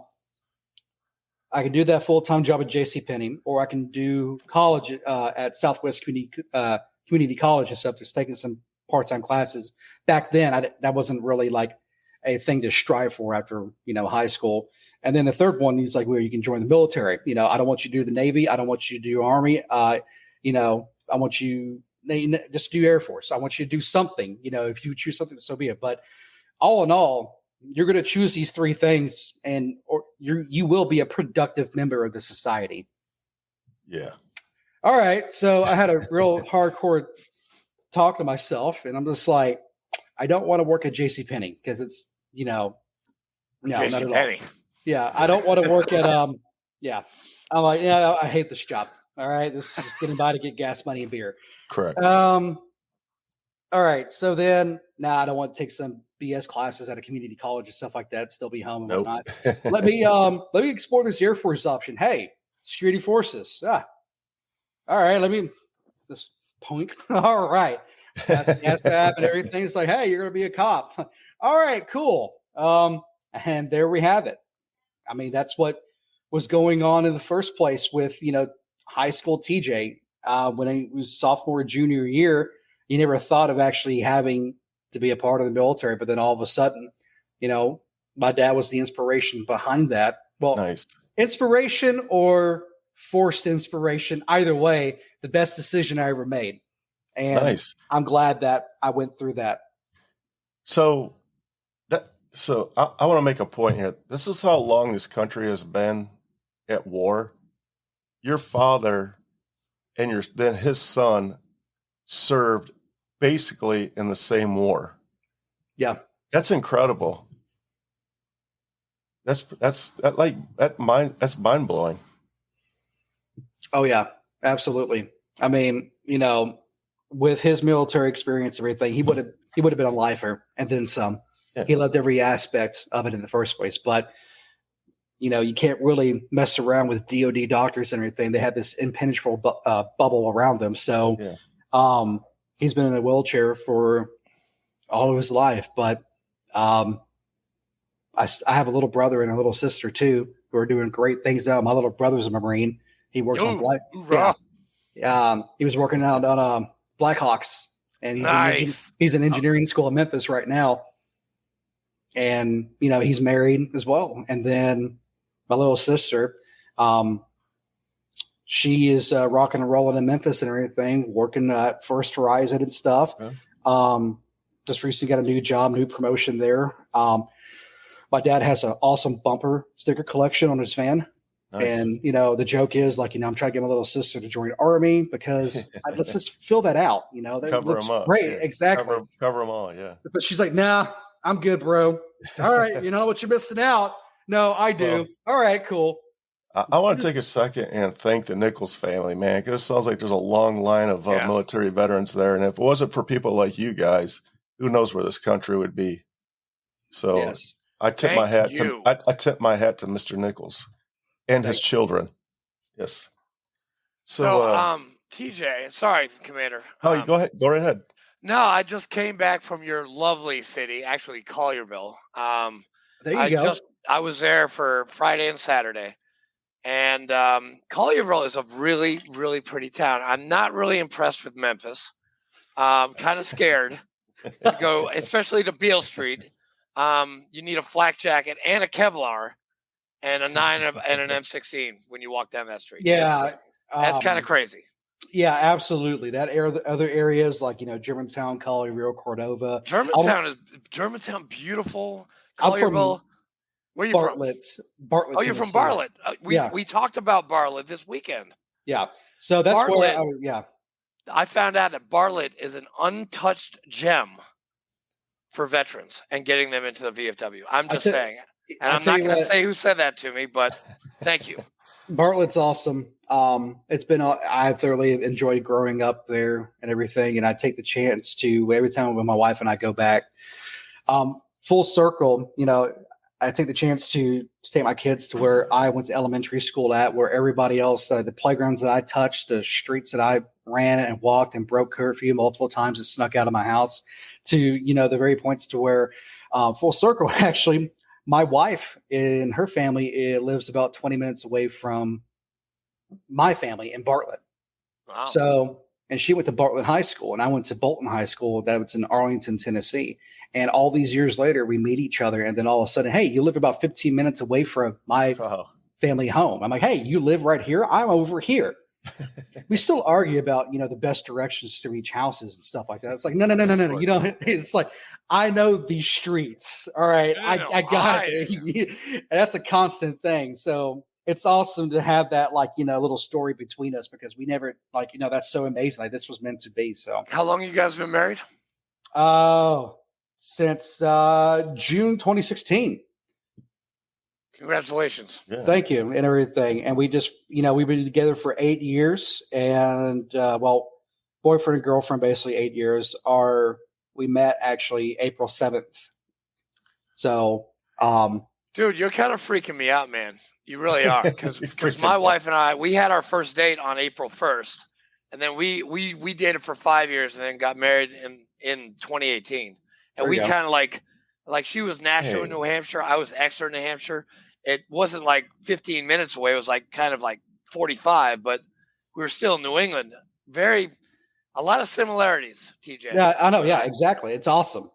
can do that full-time job at JCPenney, or I can do college at Southwest Community College and stuff, just taking some part-time classes. Back then, that wasn't really like a thing to strive for after, high school. And then the third one, he's like, well, you can join the military. I don't want you to do the Navy. I don't want you to do Army. I want you just do Air Force. I want you to do something, if you choose something, so be it. But all in all, you're going to choose these three things, or you will be a productive member of the society. Yeah. All right. So I had a real hardcore talk to myself, and I'm just like, I don't want to work at JCPenney because it's, no, not at all. JCPenney. Yeah. I don't want to work at, yeah. I'm like, I hate this job. All right. This is just getting by to get gas money and beer. Correct. All right. So then, I don't want to take some BS classes at a community college and stuff like that. Still be home and whatnot. Let me explore this Air Force option. Hey, security forces. All right. Let me this punk. All right. That's and everything. It's like, hey, you're going to be a cop. All right, cool. And there we have it. I mean, that's what was going on in the first place with, high school TJ. When he was sophomore, junior year, you never thought of actually having to be a part of the military. But then all of a sudden, my dad was the inspiration behind that. Well, nice. Inspiration or forced inspiration, either way, the best decision I ever made. And nice. I'm glad that I went through that. So I want to make a point here. This is how long this country has been at war. Your father and then his son served basically in the same war. Yeah. That's incredible. That's mind blowing. Oh yeah, absolutely. I mean, with his military experience and everything, he would have been a lifer and then some. Yeah. He loved every aspect of it in the first place. But, you can't really mess around with DOD doctors and everything. They have this impenetrable bubble around them. So he's been in a wheelchair for all of his life. But I have a little brother and a little sister, too, who are doing great things now. My little brother's a Marine. He works on he was working out on Blackhawks. And he's in engineering school in Memphis right now. And, he's married as well. And then my little sister, she is rocking and rolling in Memphis and everything, working at First Horizon and stuff. Yeah. Just recently got a new job, new promotion there. My dad has an awesome bumper sticker collection on his van. Nice. And, the joke is like, I'm trying to get my little sister to join Army because let's just fill that out. That cover looks them up. Great. Yeah. Exactly. Cover them all. Yeah. But she's like, nah, I'm good, bro. All right. You know what you're missing out? No, I do. Well, all right, cool. I want to take a second and thank the Nichols family, man, because it sounds like there's a long line of military veterans there. And if it wasn't for people like you guys, who knows where this country would be. So yes. I tip my hat to Mr. Nichols and his children. Yes. So TJ, sorry, Commander. Oh, go ahead. Go right ahead. No, I just came back from your lovely city, actually Collierville. There you go. I was there for Friday and Saturday. And Collierville is a really, really pretty town. I'm not really impressed with Memphis. Kind of scared to go, especially to Beale Street. You need a flak jacket and a Kevlar and a 9 and an M16 when you walk down that street. Yeah. That's kind of crazy. Yeah, absolutely. That other areas like, Germantown, Collierville, Cordova. Germantown, beautiful. Collierville. Where are you Bartlett. from? Bartlett. Oh, you're from Bartlett. We talked about Bartlett this weekend. Yeah. So that's Bartlett, where I found out that Bartlett is an untouched gem for veterans and getting them into the VFW. I'm just saying. And I'm not going to say who said that to me, but thank you. Bartlett's awesome. I've thoroughly enjoyed growing up there and everything. And I take the chance to, every time when my wife and I go back, full circle, I take the chance to take my kids to where I went to elementary school at, where everybody else, the playgrounds that I touched, the streets that I ran and walked and broke curfew multiple times and snuck out of my house, to, the very points to where full circle, actually, my wife and her family lives about 20 minutes away from my family in Bartlett. Wow. So, and she went to Bartlett High School and I went to Bolton High School. That was in Arlington, Tennessee. And all these years later, we meet each other. And then all of a sudden, hey, you live about 15 minutes away from my family home. I'm like, hey, you live right here? I'm over here. we still argue about, the best directions to reach houses and stuff like that. It's like, no. You know, it's like, I know these streets. All right. I got it. That's a constant thing. So it's awesome to have that, little story between us, because we never, that's so amazing. Like, this was meant to be. So How long you guys been married? Since June 2016. Congratulations. Yeah. Thank you, and everything. And we just, we've been together for 8 years, and boyfriend and girlfriend, basically 8 years. We met actually April 7th. So, dude, you're kind of freaking me out, man. You really are, because my wife and I, we had our first date on April 1st, and then we dated for 5 years, and then got married in 2018. And we kind of like she was Nashua, New Hampshire. I was Exeter, New Hampshire. It wasn't like 15 minutes away. It was like kind of like 45, but we were still in New England. A lot of similarities, TJ. Yeah, I know. Yeah, exactly. It's awesome.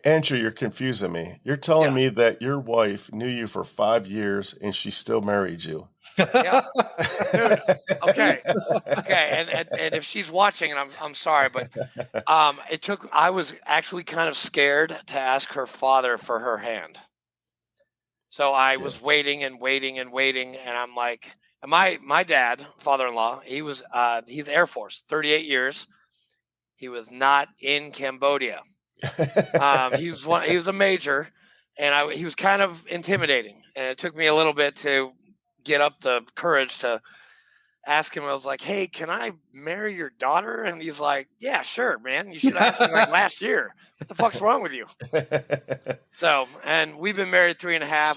Andrew, you're confusing me. You're telling me that your wife knew you for 5 years and she still married you. Yeah. Dude, okay. And if she's watching, and I'm sorry, but I was actually kind of scared to ask her father for her hand. So I was waiting, and I'm like, and my dad, father-in-law, he's Air Force, 38 years. He was not in Cambodia. He was a major, and he was kind of intimidating, and it took me a little bit to get up the courage to ask him. I was like, "Hey, can I marry your daughter?" And he's like, "Yeah, sure, man. You should have asked me like last year. What the fuck's wrong with you?" So, and we've been married 3.5.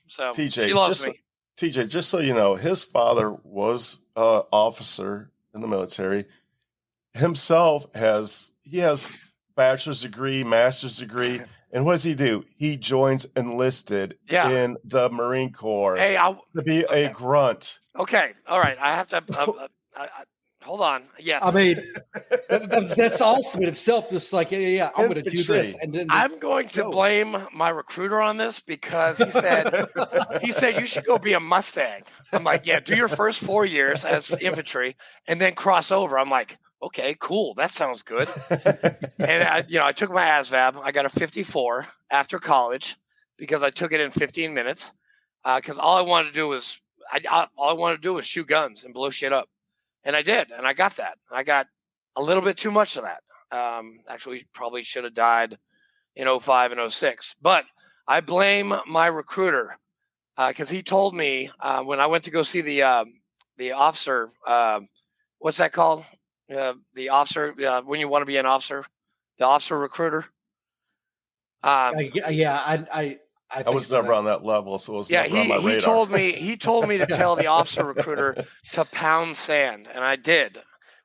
So TJ, she loves me. TJ, just so you know, his father was an officer in the military. Himself has bachelor's degree, master's degree, and what does he do? He joins enlisted in the Marine Corps to be a grunt. Okay, all right. I have to hold on. Yes, I mean that's awesome in itself. Just like I'm going to do this, and then I'm going to blame my recruiter on this, because he said you should go be a Mustang. I'm like, yeah, do your first 4 years as infantry and then cross over. I'm like, okay, cool. That sounds good. And I took my ASVAB. I got a 54 after college because I took it in 15 minutes. Because all I wanted to do was shoot guns and blow shit up, and I did, and I got that. I got a little bit too much of that. Actually, probably should have died in 05 and 06. But I blame my recruiter, because he told me when I went to go see the officer. What's that called? The officer, when you want to be an officer, the officer recruiter. I was never on that level, so it was never on my radar. He told me to tell the officer recruiter to pound sand, and I did.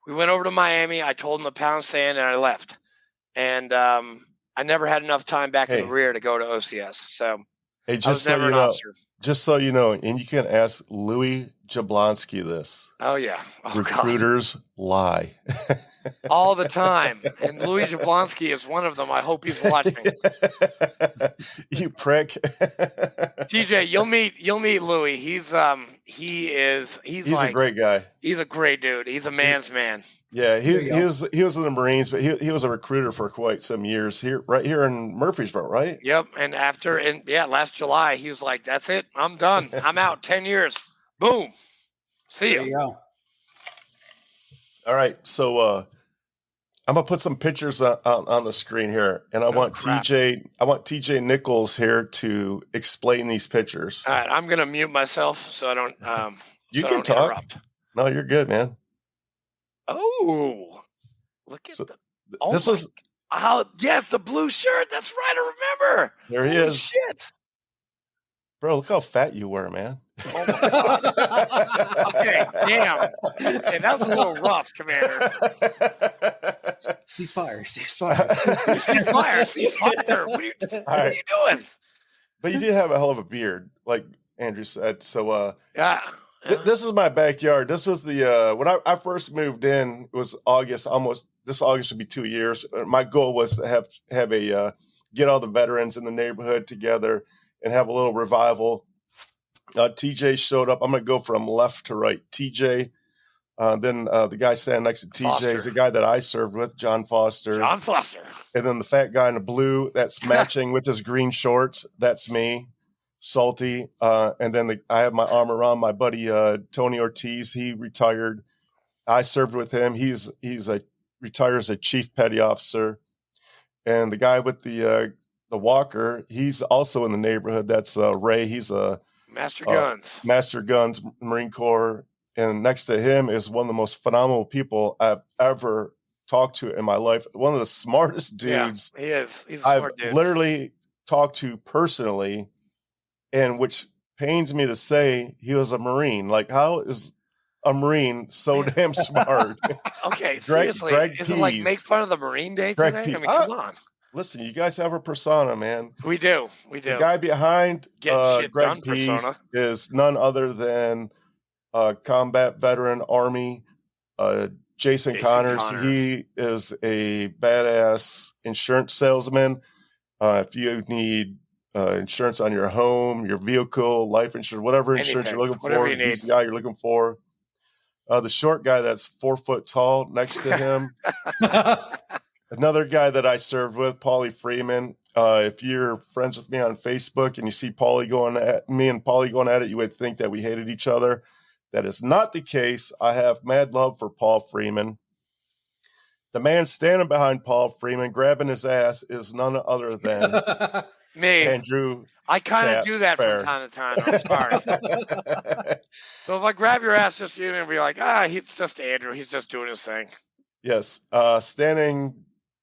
We went over to Miami. I told him to pound sand, and I left. And I never had enough time back in the rear to go to OCS. So I was never an officer. Just so you know, and you can ask Louis Jablonski this. Oh, yeah. Recruiters lie. All the time. And Louis Jablonski is one of them. I hope he's watching. You prick. TJ, you'll meet Louis. He's like, a great guy. He's a great dude. He's a man's man. Yeah, he was in the Marines, but he was a recruiter for quite some years right here in Murfreesboro, right? Yep. And last July, he was like, "That's it. I'm done. I'm out. 10 years. Boom. See you." Go. All right, so I'm gonna put some pictures on the screen here, and I want TJ Nichols here to explain these pictures. All right, I'm gonna mute myself so I don't. You can talk. Interrupt. No, you're good, man. Oh, look at this was. Yes, the blue shirt. That's right. I remember. There he is. Shit. Bro, look how fat you were, man. Oh my God. Okay, damn. Okay, that was a little rough, Commander. Cease fire. What are you doing? But you did have a hell of a beard, like Andrew said. So, yeah. This is my backyard. This was the when I first moved in. It was August. This August would be 2 years. My goal was to have a get all the veterans in the neighborhood together and have a little revival. TJ showed up. I'm going to go from left to right. TJ. Then the guy standing next to TJ Foster. is the guy that I served with, John Foster. John Foster. And then the fat guy in the blue that's matching with his green shorts. That's me, Salty. And then I have my arm around my buddy Tony Ortiz. He retired. I served with him. He's retired as a chief petty officer. And the guy with the walker, he's also in the neighborhood. That's Ray. He's a Master Guns. Master Guns, Marine Corps. And next to him is one of the most phenomenal people I've ever talked to in my life. One of the smartest dudes. Yeah, he is. He's a smart dude. Literally talked to personally, and which pains me to say, he was a Marine. Like, how is a Marine so damn smart? Okay, seriously. Is it like make fun of the Marine Day today? I mean, come on. Listen, you guys have a persona, man. We do. The guy behind Greg Pease is none other than combat veteran Army, Jason Connors. He is a badass insurance salesman. If you need insurance on your home, your vehicle, life insurance, whatever insurance you're looking for, he's the guy you're looking for. The short guy that's 4 foot tall next to him. Another guy that I served with, Paulie Freeman. If you're friends with me on Facebook and you see me and Paulie going at it, you would think that we hated each other. That is not the case. I have mad love for Paul Freeman. The man standing behind Paul Freeman, grabbing his ass, is none other than me. Andrew. I kind of do that from time to time. I'm sorry. So if I grab your ass, just you and be like, he's just Andrew. He's just doing his thing. Yes. Standing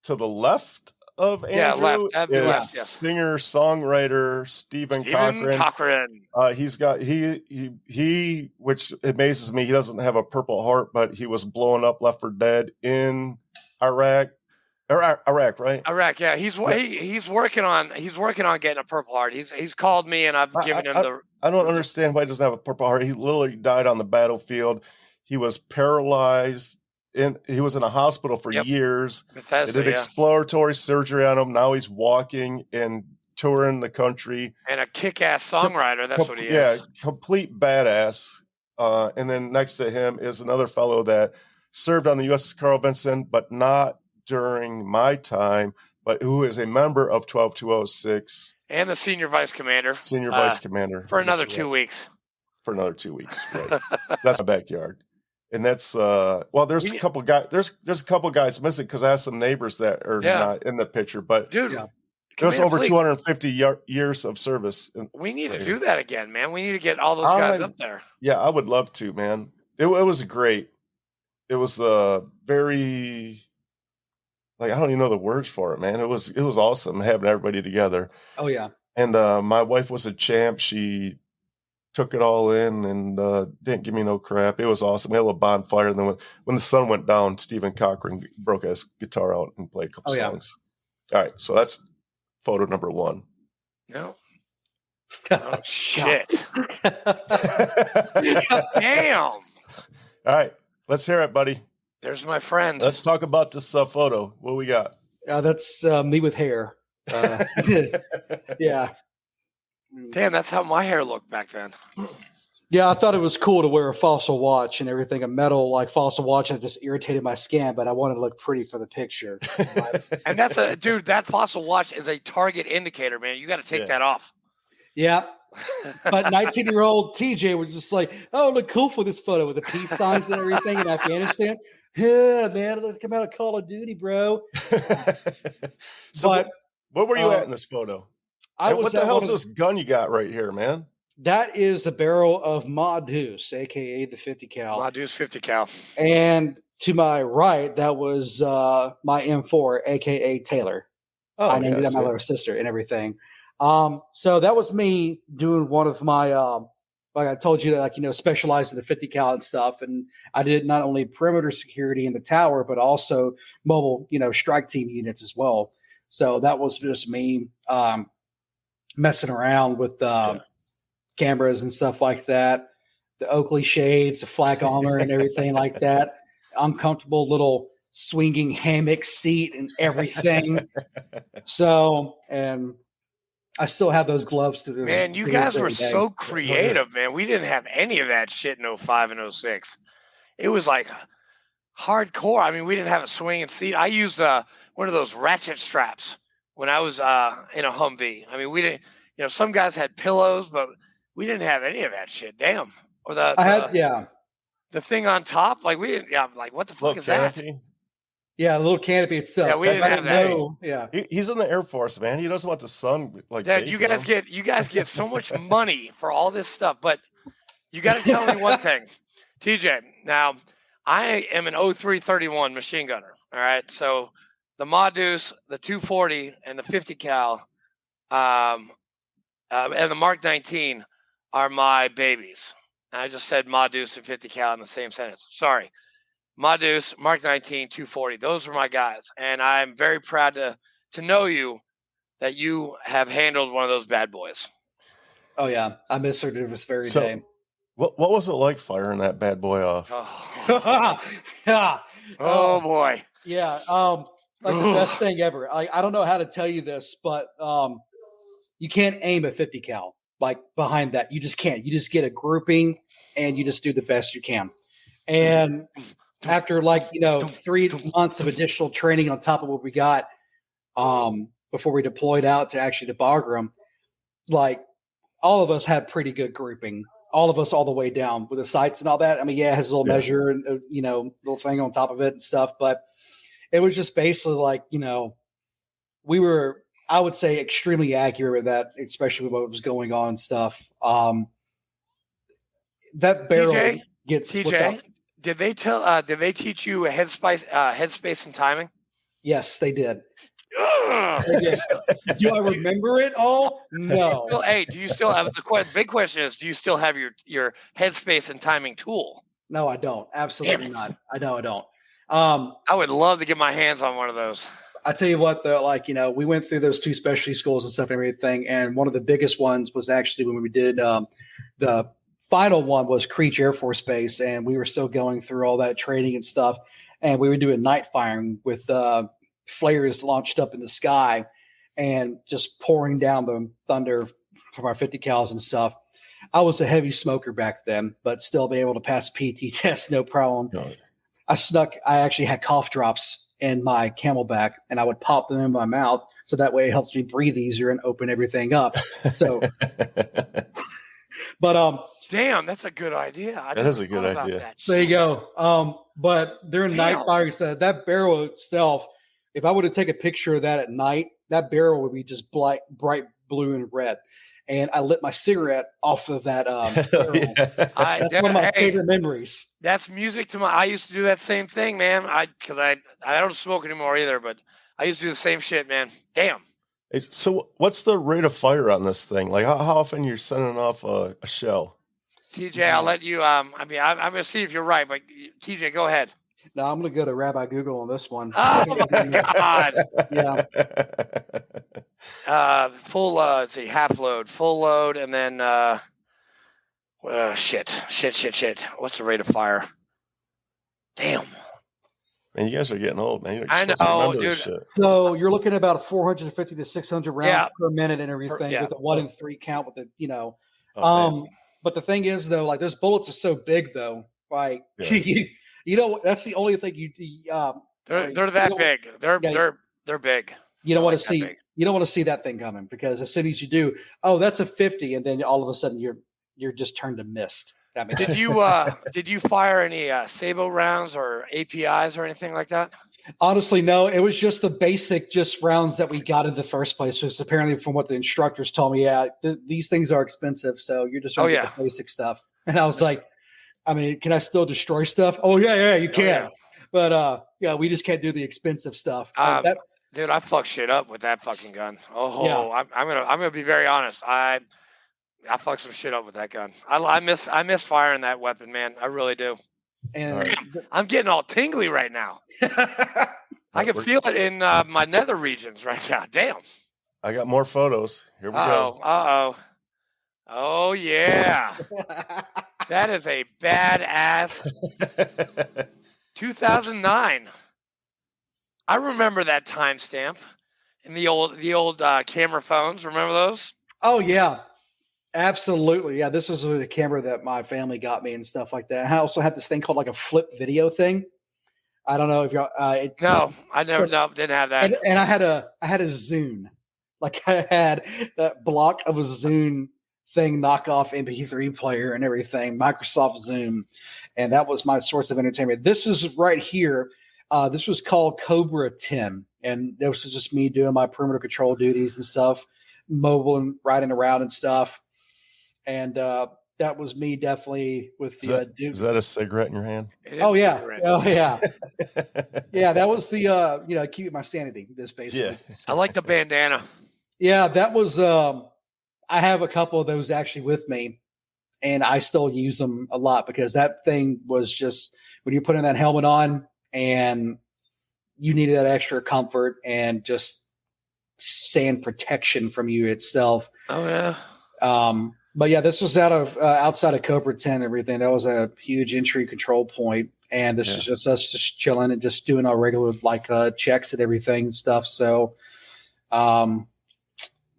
to the left of Andrew is singer-songwriter Stephen Cochran. He's got he which amazes me. He doesn't have a Purple Heart, but he was blown up, left for dead in Iraq, right? Iraq, yeah. He's working on getting a Purple Heart. He's called me and I've given him I don't understand why he doesn't have a Purple Heart. He literally died on the battlefield. He was paralyzed. He was in a hospital for years. Bethesda, they did exploratory surgery on him. Now he's walking and touring the country. And a kick-ass songwriter. That's what he is. Yeah, complete badass. And then next to him is another fellow that served on the USS Carl Vinson, but not during my time, but who is a member of 12206. And the senior vice commander. For another 2 weeks. For another 2 weeks, right. That's my backyard. And that's there's a couple guys. There's a couple guys missing because I have some neighbors that are not in the picture. But dude, there's over 250 years of service. We need to do that again, man. We need to get all those guys up there. Yeah, I would love to, man. It was great. It was very, like, I don't even know the words for it, man. It was awesome having everybody together. Oh yeah. And my wife was a champ. She took it all in and didn't give me no crap. It was awesome. We had a little bonfire. And then when the sun went down, Stephen Cochran broke his guitar out and played a couple songs. All right. So that's photo number 1. No. Oh, shit. Damn. All right. Let's hear it, buddy. There's my friend. Let's talk about this photo. What we got? That's me with hair. Yeah. Damn, that's how my hair looked back then. Yeah, I thought it was cool to wear a fossil watch and everything, a metal like fossil watch, and it just irritated my skin, but I wanted to look pretty for the picture. And that fossil watch is a target indicator, man. You got to take that off. Yeah. But 19-year-old TJ was just like, oh, look cool for this photo with the peace signs and everything in Afghanistan. Yeah, man, let's come out of Call of Duty, bro. So where were you at in this photo? What the hell is this gun you got right here, man? That is the barrel of Ma Deuce, a.k.a. the 50 cal. Ma Deuce 50 cal. And to my right, that was my M4, a.k.a. Taylor. Oh, I named it after my little sister and everything. So that was me doing one of my, like I told you, specialized in the 50 cal and stuff. And I did not only perimeter security in the tower, but also mobile, strike team units as well. So that was just me messing around with cameras and stuff like that. The Oakley shades, the flak armor and everything like that. Uncomfortable little swinging hammock seat and everything. So, and I still have those gloves to Man, you guys were so creative, man. We didn't have any of that shit in 05 and 06. It was like hardcore. I mean, we didn't have a swinging seat. I used one of those ratchet straps when I was in a Humvee. I mean, we didn't, some guys had pillows, but we didn't have any of that shit. Damn. Or the thing on top, like we didn't. Yeah, like what the fuck is canopy. that? Yeah, a little canopy itself. Yeah, we didn't have that. Yeah, he's in the Air Force, man. He knows about the sun. Like, Dad, you guys get so much money for all this stuff, but you got to tell me one thing, TJ. Now, I am an 0331 machine gunner. All right, so the Modus, the 240, and the 50 cal, and the Mark 19 are my babies. I just said Modus and 50 cal in the same sentence. Sorry. Modus, Mark 19, 240. Those are my guys. And I'm very proud to know you that you have handled one of those bad boys. Oh, yeah. I miss her to this very day. What was it like firing that bad boy off? Yeah. Oh, boy. Yeah. Like the best thing ever. I don't know how to tell you this, but you can't aim a 50 cal like behind that. You just can't. You just get a grouping and you just do the best you can. And after 3 months of additional training on top of what we got before we deployed out to actually to Bagram, like all of us had pretty good grouping. All of us all the way down with the sights and all that. I mean, yeah, it has a little measure and little thing on top of it and stuff, but it was just basically like, we were, I would say, extremely accurate with that, especially with what was going on and stuff. That barrel TJ, did they teach you a headspace and timing? Yes, they did. They did. Do I remember it all? No. Do you still have the big question is, do you still have your headspace and timing tool? No, I don't. Absolutely not. I don't. I would love to get my hands on one of those. I tell you what, though, we went through those 2 specialty schools and stuff and everything, and one of the biggest ones was actually when we did the final one was Creech Air Force Base, and we were still going through all that training and stuff, and we were doing night firing with flares launched up in the sky and just pouring down the thunder from our 50 cals and stuff. I was a heavy smoker back then, but still be able to pass a PT test, no problem. No. I actually had cough drops in my Camelback, and I would pop them in my mouth. So that way it helps me breathe easier and open everything up. So, but, damn, that's a good idea. That is a good idea. There you go. But during night fire, that barrel itself, if I were to take a picture of that at night, that barrel would be just bright blue and red. And I lit my cigarette off of that barrel. That's one of my favorite memories. That's music to my. I used to do that same thing, man. Because I don't smoke anymore either, but I used to do the same shit, man. Damn. So what's the rate of fire on this thing? Like how often you're sending off a shell? TJ, I'll let you. I'm going to see if you're right, but TJ, go ahead. No, I'm going to go to Rabbi Google on this one. Oh my God. Yeah. Full. Let's see, half load, full load, and then shit. What's the rate of fire? Damn. Man, you guys are getting old, man. I know, dude. So you're looking at about 450 to 600 rounds per minute and everything with a 1 in 3 count with the, but the thing is though, like those bullets are so big though, like that's the only thing they're that big. They're big. You don't want to see that thing coming, because as soon as you do, that's a 50, and then all of a sudden you're just turned to mist. Did you fire any Sabo rounds or APIs or anything like that? Honestly, no. It was just the basic rounds that we got in the first place. Because apparently, from what the instructors told me, these things are expensive, so you're just going to get the basic stuff. And I was like, I mean, can I still destroy stuff? Oh yeah, you can. But we just can't do the expensive stuff. Dude, I fuck shit up with that fucking gun. I'm gonna be very honest. I fucked some shit up with that gun. I miss firing that weapon, man. I really do. And I'm getting all tingly right now. I can feel it in my nether regions right now. Damn. I got more photos. Here we go. Oh yeah. That is a badass 2009. I remember that timestamp. And the old camera phones. Remember those? Oh yeah, absolutely. Yeah, this was a camera that my family got me and stuff like that. I also had this thing called like a flip video thing. I don't know if y'all. No, I never. No, didn't have that. And I had a Zune. Like I had that block of a Zune thing, knockoff MP3 player and everything, Microsoft Zoom, and that was my source of entertainment. This is right here. This was called Cobra 10, and this was just me doing my perimeter control duties and stuff, mobile and riding around and stuff. And that was me definitely with the dude. Is that a cigarette in your hand? Oh yeah, oh yeah, yeah. That was the keep my sanity. This basically. Yeah. I like the bandana. Yeah, that was. I have a couple of those actually with me, and I still use them a lot because that thing was just when you're putting that helmet on and you needed that extra comfort and just sand protection from you itself. Oh yeah. But yeah, this was outside of Cobra 10 and everything. That was a huge entry control point, and this is just us just chilling and just doing our regular checks and everything and stuff. So,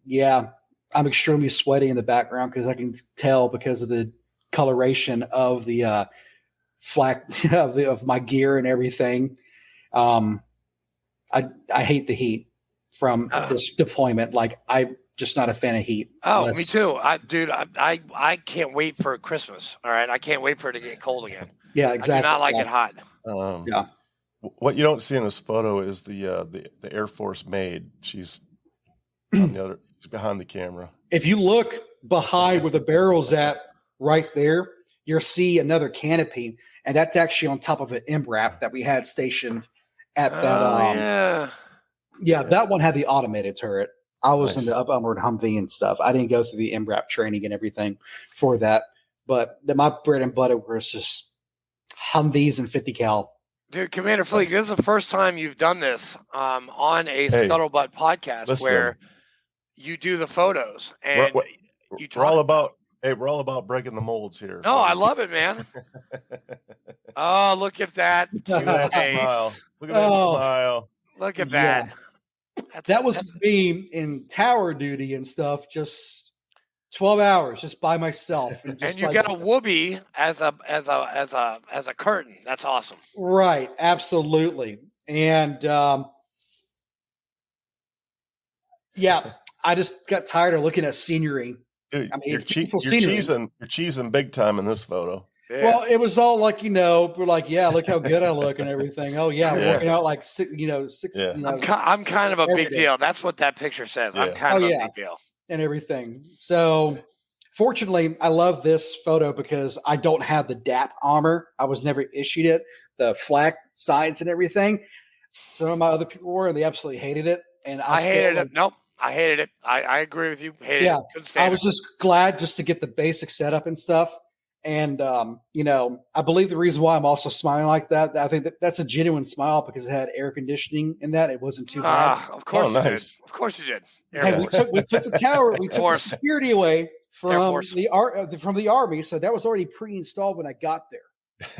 yeah, I'm extremely sweaty in the background because I can tell because of the coloration of the flak of my gear and everything. I hate the heat from this deployment. Like I'm just not a fan of heat. Oh, me too. I can't wait for Christmas. All right, I can't wait for it to get cold again. Yeah, exactly. I do not like it hot. Yeah. What you don't see in this photo is the Air Force maid. She's on the other. She's behind the camera. If you look behind where the barrel's at, right there, you'll see another canopy, and that's actually on top of an MRAP that we had stationed at that. Yeah, that one had the automated turret. I was in the upward Humvee and stuff. I didn't go through the MRAP training and everything for that, but my bread and butter was just Humvees and 50 cal. Dude, Commander Fleek, this is the first time you've done this on a Scuttlebutt podcast where you do the photos and we're all about breaking the molds here. No, I love it, man. Oh, look at that. Look at that smile. Look at that smile. Look at that. That was me in tower duty and stuff, just 12 hours just by myself. And you got a whoopee as a curtain. That's awesome. Right. Absolutely. And yeah, I just got tired of looking at scenery. Dude, I mean, you're cheesing big time in this photo. Yeah. Well, it was all like, we're like, yeah, look how good I look and everything. Oh yeah, working out like six. I'm kind of a big deal. That's what that picture says. Yeah. I'm kind of a big deal and everything. So, fortunately, I love this photo because I don't have the DAP armor. I was never issued it. The flak sides and everything. Some of my other people were, and they absolutely hated it. And I hated it. Nope. I hated it. I agree with you. Hated it. Couldn't stand I was just glad just to get the basic setup and stuff. And, I believe the reason why I'm also smiling like that, I think that's a genuine smile because it had air conditioning in that. It wasn't too bad. Of course you did. Of course you did. And we took the tower, we took the security away from the Army. So that was already pre-installed when I got there.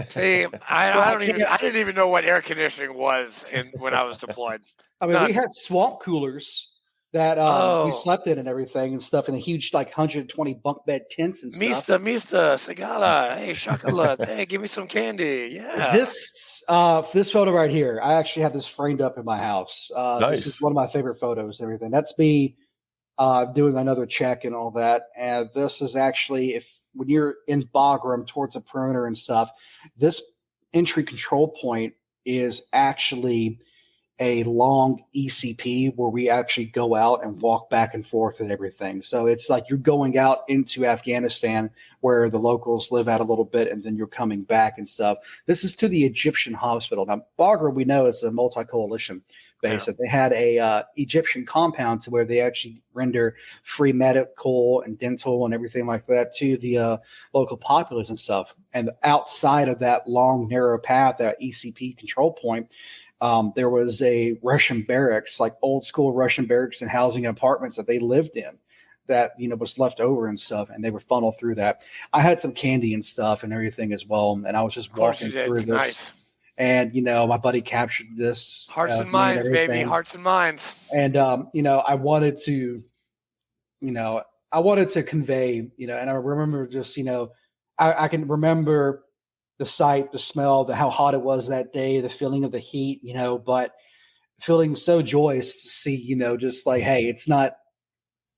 See, I didn't even know what air conditioning was when I was deployed. I mean, we had swamp coolers that we slept in and everything and stuff in a huge 120 bunk bed tents and stuff. Mista, Cigala, hey, chocolate, hey, give me some candy. Yeah. This photo right here, I actually have this framed up in my house. Nice. This is one of my favorite photos and everything. That's me doing another check and all that. And this is actually when you're in Bagram towards the perimeter and stuff, this entry control point is actually a long ECP where we actually go out and walk back and forth and everything. So it's like you're going out into Afghanistan where the locals live out a little bit and then you're coming back and stuff. This is to the Egyptian hospital. Now, Bagram, we know it's a multi-coalition base. Yeah. They had a Egyptian compound to where they actually render free medical and dental and everything like that to the local populace and stuff. And outside of that long, narrow path, that ECP control point, there was a Russian barracks, like old school Russian barracks and housing apartments that they lived in that, was left over and stuff. And they were funneled through that. I had some candy and stuff and everything as well. And I was just walking through this. Nice. And, my buddy captured this. Hearts and me minds, baby. everything. Hearts and minds. And, I wanted to, convey, and I remember just, I can remember the sight, the smell, how hot it was that day, the feeling of the heat, but feeling so joyous to see, just like, hey, it's not,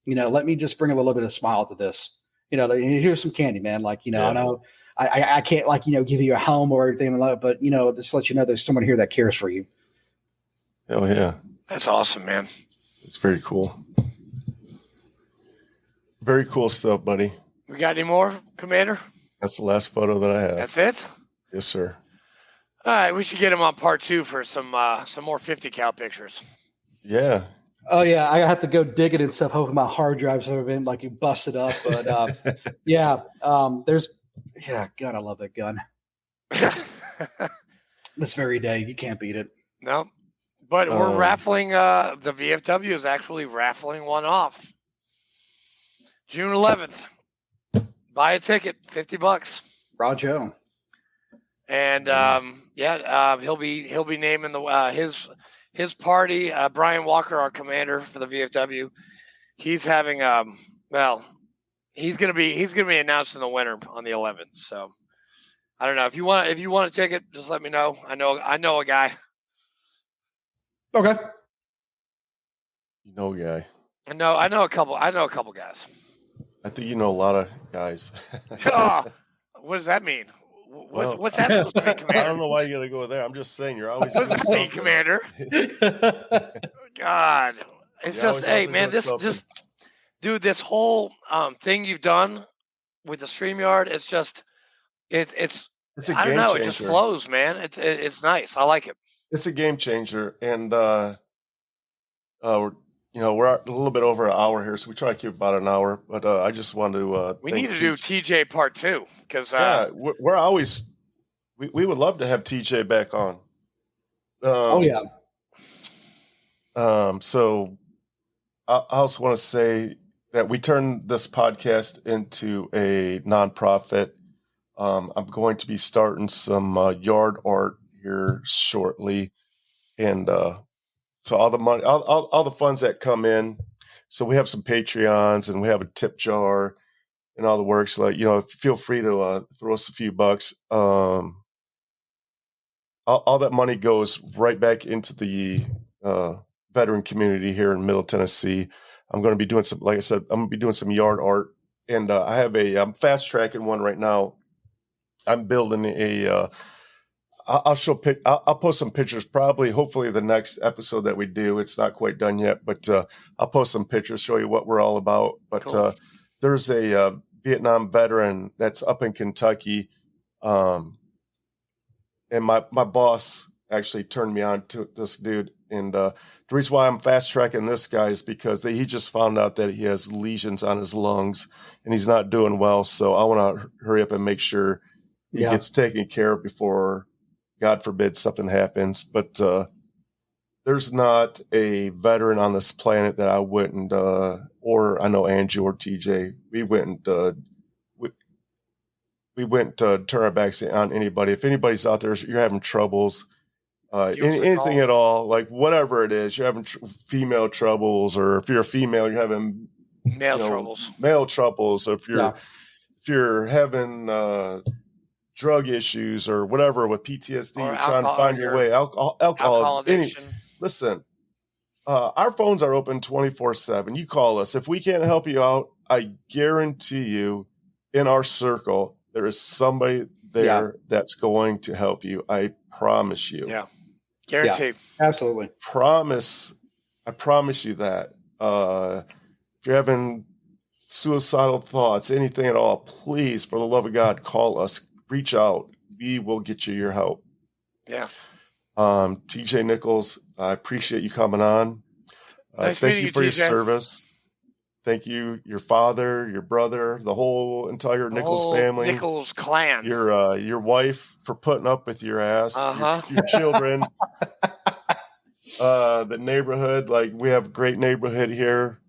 let me just bring a little bit of smile to this. Here's some candy, man. Like, I know I can't give you a home or anything like that, but just let you know there's someone here that cares for you. Oh yeah. That's awesome, man. It's very cool. Very cool stuff, buddy. We got any more, Commander? That's the last photo that I have. That's it? Yes, sir. All right, we should get him on part 2 for some more 50 cal pictures. Yeah. Oh yeah, I have to go dig it and stuff. Hoping my hard drives have been busted up, but God, I love that gun. This very day, you can't beat it. No, but we're raffling. The VFW is actually raffling one off. June 11th. Buy a ticket, $50. Rajo. And he'll be naming the his party. Brian Walker, our commander for the VFW, he's having he's gonna be announcing the winner on the 11th. So I don't know if you want a ticket, just let me know. I know a guy. Okay. You know, guy. I know a couple guys. I think you know a lot of guys. Oh, what does that mean? What's that supposed to mean, Commander? I don't know why you got to go there. I'm just saying you're always. What does that mean, Commander? God, it's just, hey, man, this dude, this whole thing you've done with the StreamYard, it's just, it's a game I don't know, changer. it just flows, man. It's nice. I like it. It's a game changer, and we're a little bit over an hour here, so we try to keep about an hour. But I just wanted to. We need to do TJ part 2 because we're always we would love to have TJ back on. Oh yeah. So I also want to say that we turned this podcast into a nonprofit. I'm going to be starting some yard art here shortly, and so all the money, all the funds that come in. So we have some Patreons and we have a tip jar and all the works. Like, feel free to throw us a few bucks. All that money goes right back into the veteran community here in Middle Tennessee. I'm going to be doing some, like I said, I'm going to be doing some yard art, and I'm fast tracking one right now. I'm building I'll post some pictures, hopefully the next episode that we do. It's not quite done yet, but I'll post some pictures, show you what we're all about. But cool. There's a Vietnam veteran that's up in Kentucky, and my boss actually turned me on to this dude. And the reason why I'm fast tracking this guy is because he just found out that he has lesions on his lungs and he's not doing well. So I want to hurry up and make sure he gets taken care of before, God forbid, something happens. But there's not a veteran on this planet that I wouldn't, or I know Andrew or TJ, we wouldn't turn our backs on anybody. If anybody's out there, you're having troubles, anything at all, like whatever it is, you're having female troubles, or if you're a female, you're having male troubles. Or if you're having drug issues or whatever with PTSD, or you're trying to find your way. Alcoholism. Listen, our phones are open 24/7. You call us. If we can't help you out, I guarantee you, in our circle, there is somebody there that's going to help you. I promise you. Yeah. Guarantee. Yeah, absolutely. I promise you that. If you're having suicidal thoughts, anything at all, please, for the love of God, call us. Reach out. We will get you your help. Yeah. TJ Nichols, I appreciate you coming on. Thank you for your service. Thank you, your father, your brother, the whole entire Nichols family, Nichols clan, your wife for putting up with your ass, your children, the neighborhood. Like, we have a great neighborhood here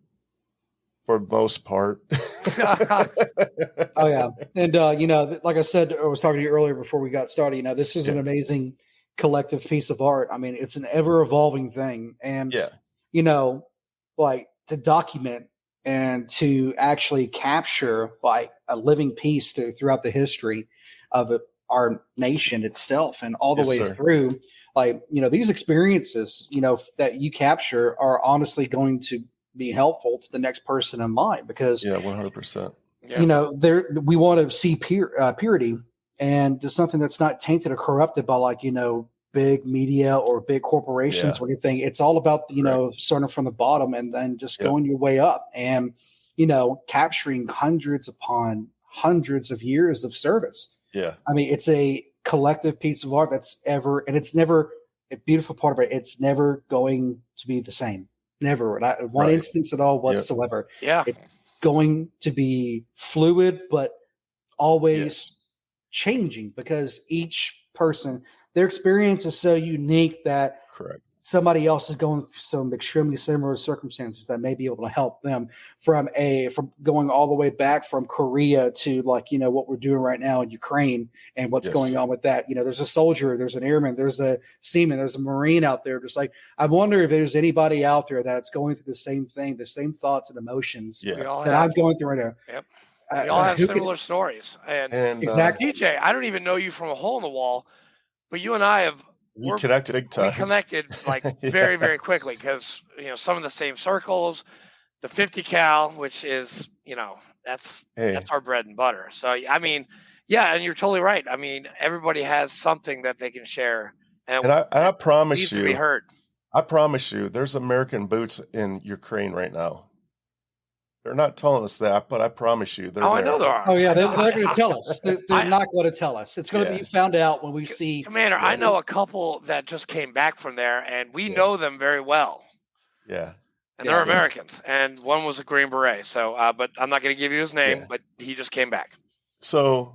for the most part. Oh yeah, and like I said, I was talking to you earlier before we got started. This is an amazing collective piece of art. I mean, it's an ever evolving thing. And, Yeah. you know, like to document and to actually capture like a living piece throughout the history of our nation itself and all the Yes, way sir. through, like, you know, these experiences, you know, that you capture are honestly going to be helpful to the next person in line, because Yeah, 100%. Yeah. you know, we want to see purity and just something that's not tainted or corrupted by, like, you know, big media or big corporations Yeah. or anything. It's all about, you Correct. know, starting from the bottom and then just Yep. going your way up and, you know, capturing hundreds upon hundreds of years of service. Yeah. I mean, it's a collective piece of art that's and it's never a beautiful part of it. It's never going to be the same. Never. Not one Right. instance at all whatsoever. Yeah. It's going to be fluid, but always changing, because each person, their experience is so unique that Correct. somebody else is going through some extremely similar circumstances that may be able to help them from going all the way back from Korea to, like, you know, what we're doing right now in Ukraine and what's going on with that. You know, there's a soldier, there's an airman, there's a seaman, there's a Marine out there. Just like, I wonder if there's anybody out there that's going through the same thing, the same thoughts and emotions We all that have. I'm going through right now. Yep. We all have Who similar stories. And Exactly. TJ, I don't even know you from a hole in the wall, but you and I have we connected big time. we connected like very, very quickly, because, you know, some of the same circles, the 50 cal, which is, you know, that's our bread and butter. So, I mean, yeah, and you're totally right. I mean, everybody has something that they can share, and I promise needs you, to be heard. I promise you, there's American boots in Ukraine right now. They're not telling us that, but I promise you, they're there. I know there are. Oh yeah, they're going to tell us. They're not going to tell us. It's going to be found out when we see. Commander, I know a couple that just came back from there, and we know them very well. Yeah. And they're Americans, and one was a Green Beret. So, but I'm not going to give you his name, but he just came back. So,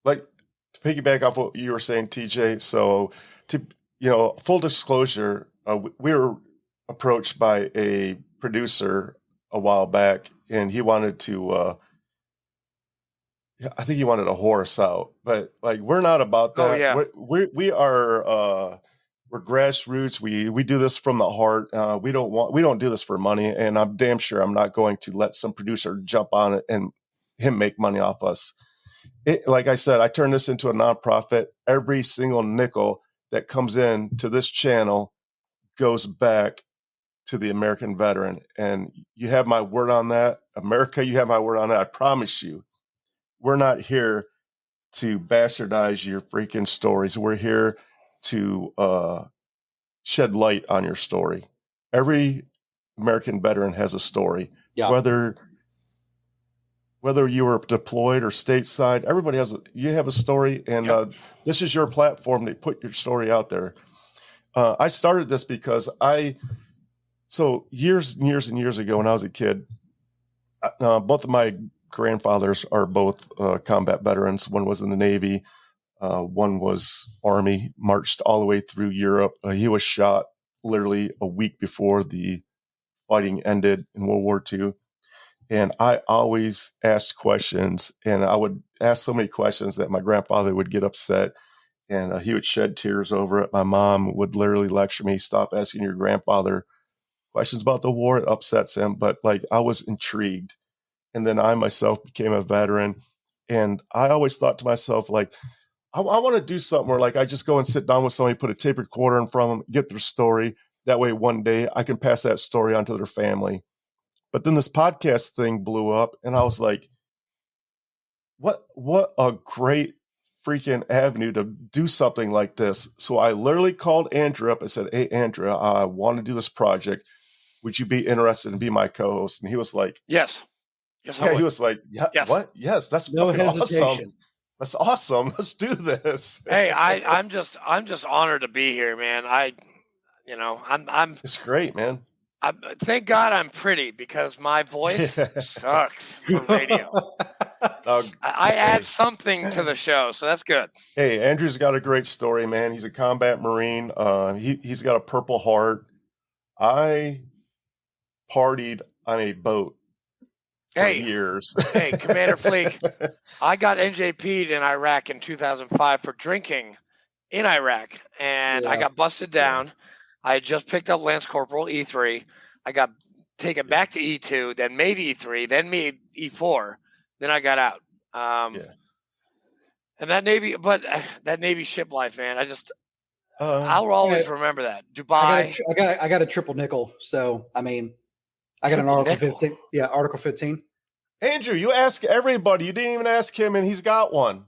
like, to piggyback off what you were saying, TJ, so full disclosure, we were approached by a producer a while back, and he wanted to I think he wanted to whore us out, but like, we're not about that. Oh, yeah. We are we're grassroots. We do this from the heart. We don't do this for money, and I'm damn sure I'm not going to let some producer jump on it and him make money off us. Like I said, I turn this into a nonprofit. Every single nickel that comes in to this channel goes back to the American veteran. And you have my word on that. America, you have my word on that. I promise you, we're not here to bastardize your freaking stories. We're here to shed light on your story. Every American veteran has a story, whether you were deployed or stateside. Everybody you have a story, and this is your platform to put your story out there. I started this because years and years and years ago, when I was a kid, both of my grandfathers are both combat veterans. One was in the Navy, one was Army, marched all the way through Europe. He was shot literally a week before the fighting ended in World War II. And I always asked questions, and I would ask so many questions that my grandfather would get upset, and he would shed tears over it. My mom would literally lecture me, "Stop asking your grandfather questions about the war. It upsets him." But like, I was intrigued. And then I myself became a veteran. And I always thought to myself, like, I want to do something where, like, I just go and sit down with somebody, put a tape recorder in front of them, get their story. That way one day I can pass that story on to their family. But then this podcast thing blew up, and I was like, what a great freaking avenue to do something like this. So I literally called Andrew up and said, "Hey, Andrew, I want to do this project. Would you be interested in being my co-host?" And he was like, Yes. He was like, yes. What? Yes, that's No fucking hesitation. awesome. That's awesome. Let's do this. Hey, I'm just honored to be here, man. I'm It's great, man. Thank God I'm pretty, because my voice sucks for radio. I add something to the show, so that's good. Hey, Andrew's got a great story, man. He's a combat Marine. He's got a Purple Heart. I partied on a boat for years. Hey, Commander Fleek, I got NJP'd in Iraq in 2005 for drinking in Iraq, and I got busted down. I had just picked up Lance Corporal E3. I got taken back to E2, then made E3, then made E4. Then I got out. And that Navy ship life, man. I'll always remember that. Dubai. I got a triple nickel. So I mean, I got an Article 15. Yeah, Article 15. Andrew, you ask everybody. You didn't even ask him, and he's got one.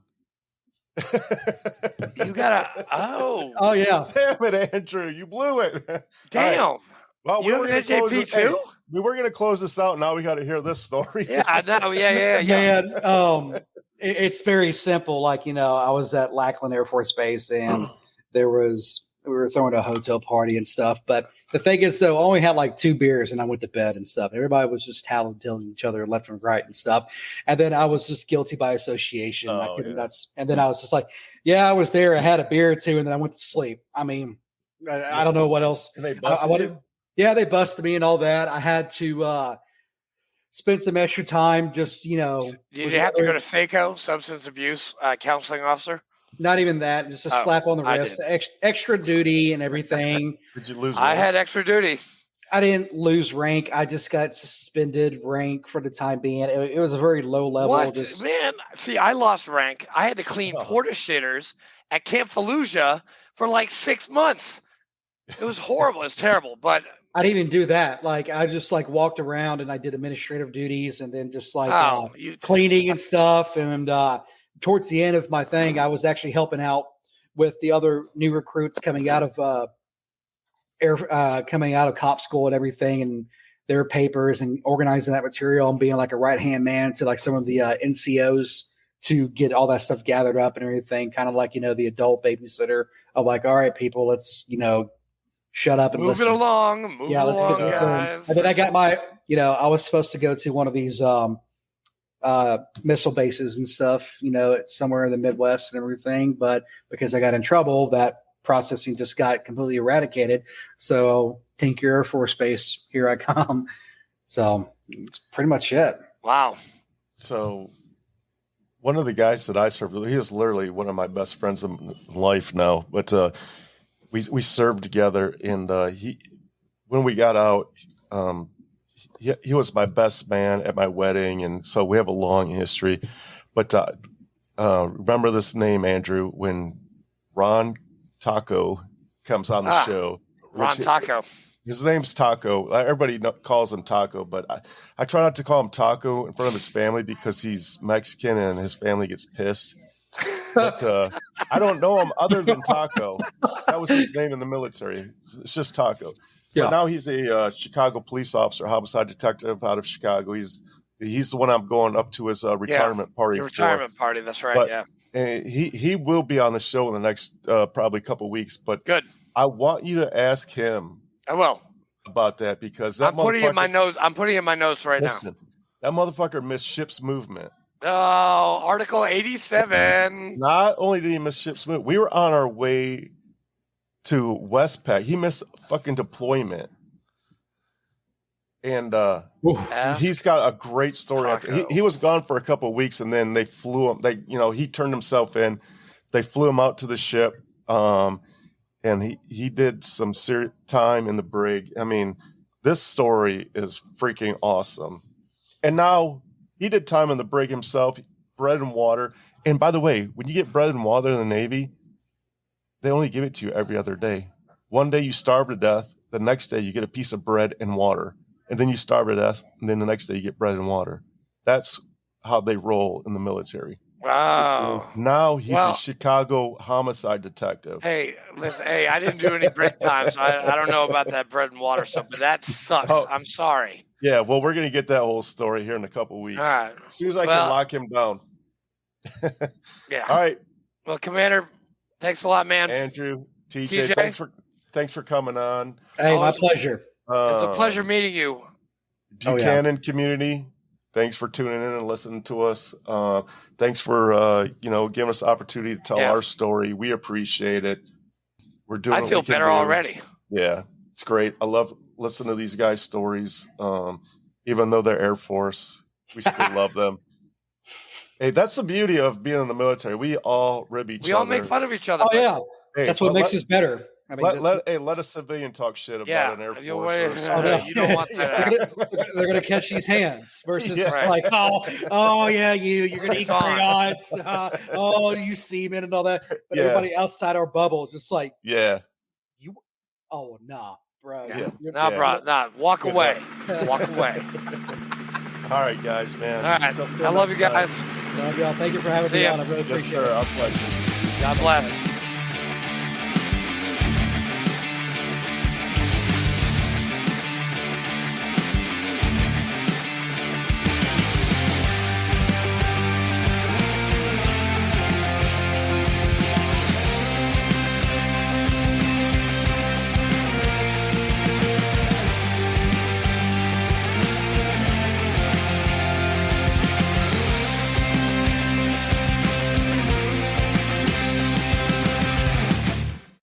You got Oh yeah. Damn it, Andrew, you blew it. Damn. Right. Well, you have an NJP too? Hey, we were going to close this out. Now we got to hear this story. Yeah, I know. Yeah. Man, it's very simple. Like, I was at Lackland Air Force Base, and we were throwing a hotel party and stuff. But the thing is, though, I only had like 2 beers, and I went to bed and stuff. Everybody was just telling each other left and right and stuff. And then I was just guilty by association. And then I was just like, yeah, I was there. I had a beer or 2, and then I went to sleep. I mean, I don't know what else. And they busted you? Yeah, they busted me and all that. I had to spend some extra time just, Did you have to go to SACO, substance abuse counseling officer? Not even that, just a slap on the wrist, extra duty and everything. Did you lose rank? I had extra duty. I didn't lose rank. I just got suspended rank for the time being. It was a very low level. What? Man, see, I lost rank. I had to clean porta shitters at Camp Fallujah for like 6 months. It was horrible. It was terrible. But I didn't even do that. Like, I just walked around and I did administrative duties and then just cleaning and stuff. And towards the end of my thing, I was actually helping out with the other new recruits coming out of cop school and everything, and their papers, and organizing that material and being like a right-hand man to like some of the NCOs to get all that stuff gathered up and everything. Kind of like, the adult babysitter of like, all right, people, let's, shut up and move listen. Move along, guys. And then I got my, I was supposed to go to one of these missile bases and stuff, somewhere in the Midwest and everything. But because I got in trouble, that processing just got completely eradicated. So Tinker Air Force Base, here I come. So it's pretty much it. Wow. So one of the guys that I served with, he is literally one of my best friends in life now, but we served together, and when we got out, he was my best man at my wedding, and so we have a long history. But remember this name, Andrew, when Ron Taco comes on the show. Ron Taco. His name's Taco. Everybody calls him Taco, but I try not to call him Taco in front of his family because he's Mexican and his family gets pissed. But I don't know him other than Taco. That was his name in the military. It's just Taco. Yeah. But now he's a Chicago police officer, homicide detective out of Chicago. He's the one I'm going up to his retirement party. Retirement party, that's right. But, he will be on the show in the next probably couple weeks. But good. I want you to ask him. I will. About that, because that I'm putting it in my notes. I'm putting it in my notes right now. That motherfucker missed ship's movement. Oh, Article 87. Not only did he miss ship's movement, we were on our way to Westpac. He missed fucking deployment. And he's got a great story. He was gone for a couple of weeks, and then they flew him. He turned himself in. They flew him out to the ship. And he did some serious time in the brig. I mean, this story is freaking awesome. And now he did time in the brig himself, bread and water. And by the way, when you get bread and water in the Navy, they only give it to you every other day. One day you starve to death. The next day you get a piece of bread and water. And then you starve to death. And then the next day you get bread and water. That's how they roll in the military. Wow. Now he's a Chicago homicide detective. Hey, listen, I didn't do any break time, so I don't know about that bread and water stuff, but that sucks. I'm sorry. Yeah, well, we're going to get that whole story here in a couple weeks. All right. As soon as I can lock him down. Yeah. All right. Well, Commander, thanks a lot, man. Andrew, TJ. thanks for coming on. Hey, my pleasure. It's a pleasure meeting you. Buchanan community. Thanks for tuning in and listening to us. Thanks for giving us the opportunity to tell our story. We appreciate it. We're doing. I feel better already. Yeah, it's great. I love listening to these guys' stories. Even though they're Air Force, we still love them. Hey, that's the beauty of being in the military. We all rib each other. We all make fun of each other. Oh yeah, Hey, That's what let- makes us better. I mean, let a civilian talk shit about Yeah, an Air you're Force. way- or Oh, no. you don't want that. they're gonna catch these hands versus Yeah. like, oh yeah, you're gonna eat It's on. crayons. Oh, you semen and all that. But Yeah. everybody outside our bubble, just like, Yeah. oh nah, bro. Yeah. Nah, bro. Nah, walk Good away. Walk away. All right, guys, man. All right. Till I love you next time. guys. Love y'all. Thank you for having See me ya. on. I really Yes, appreciate sir. it. Our pleasure. God bless.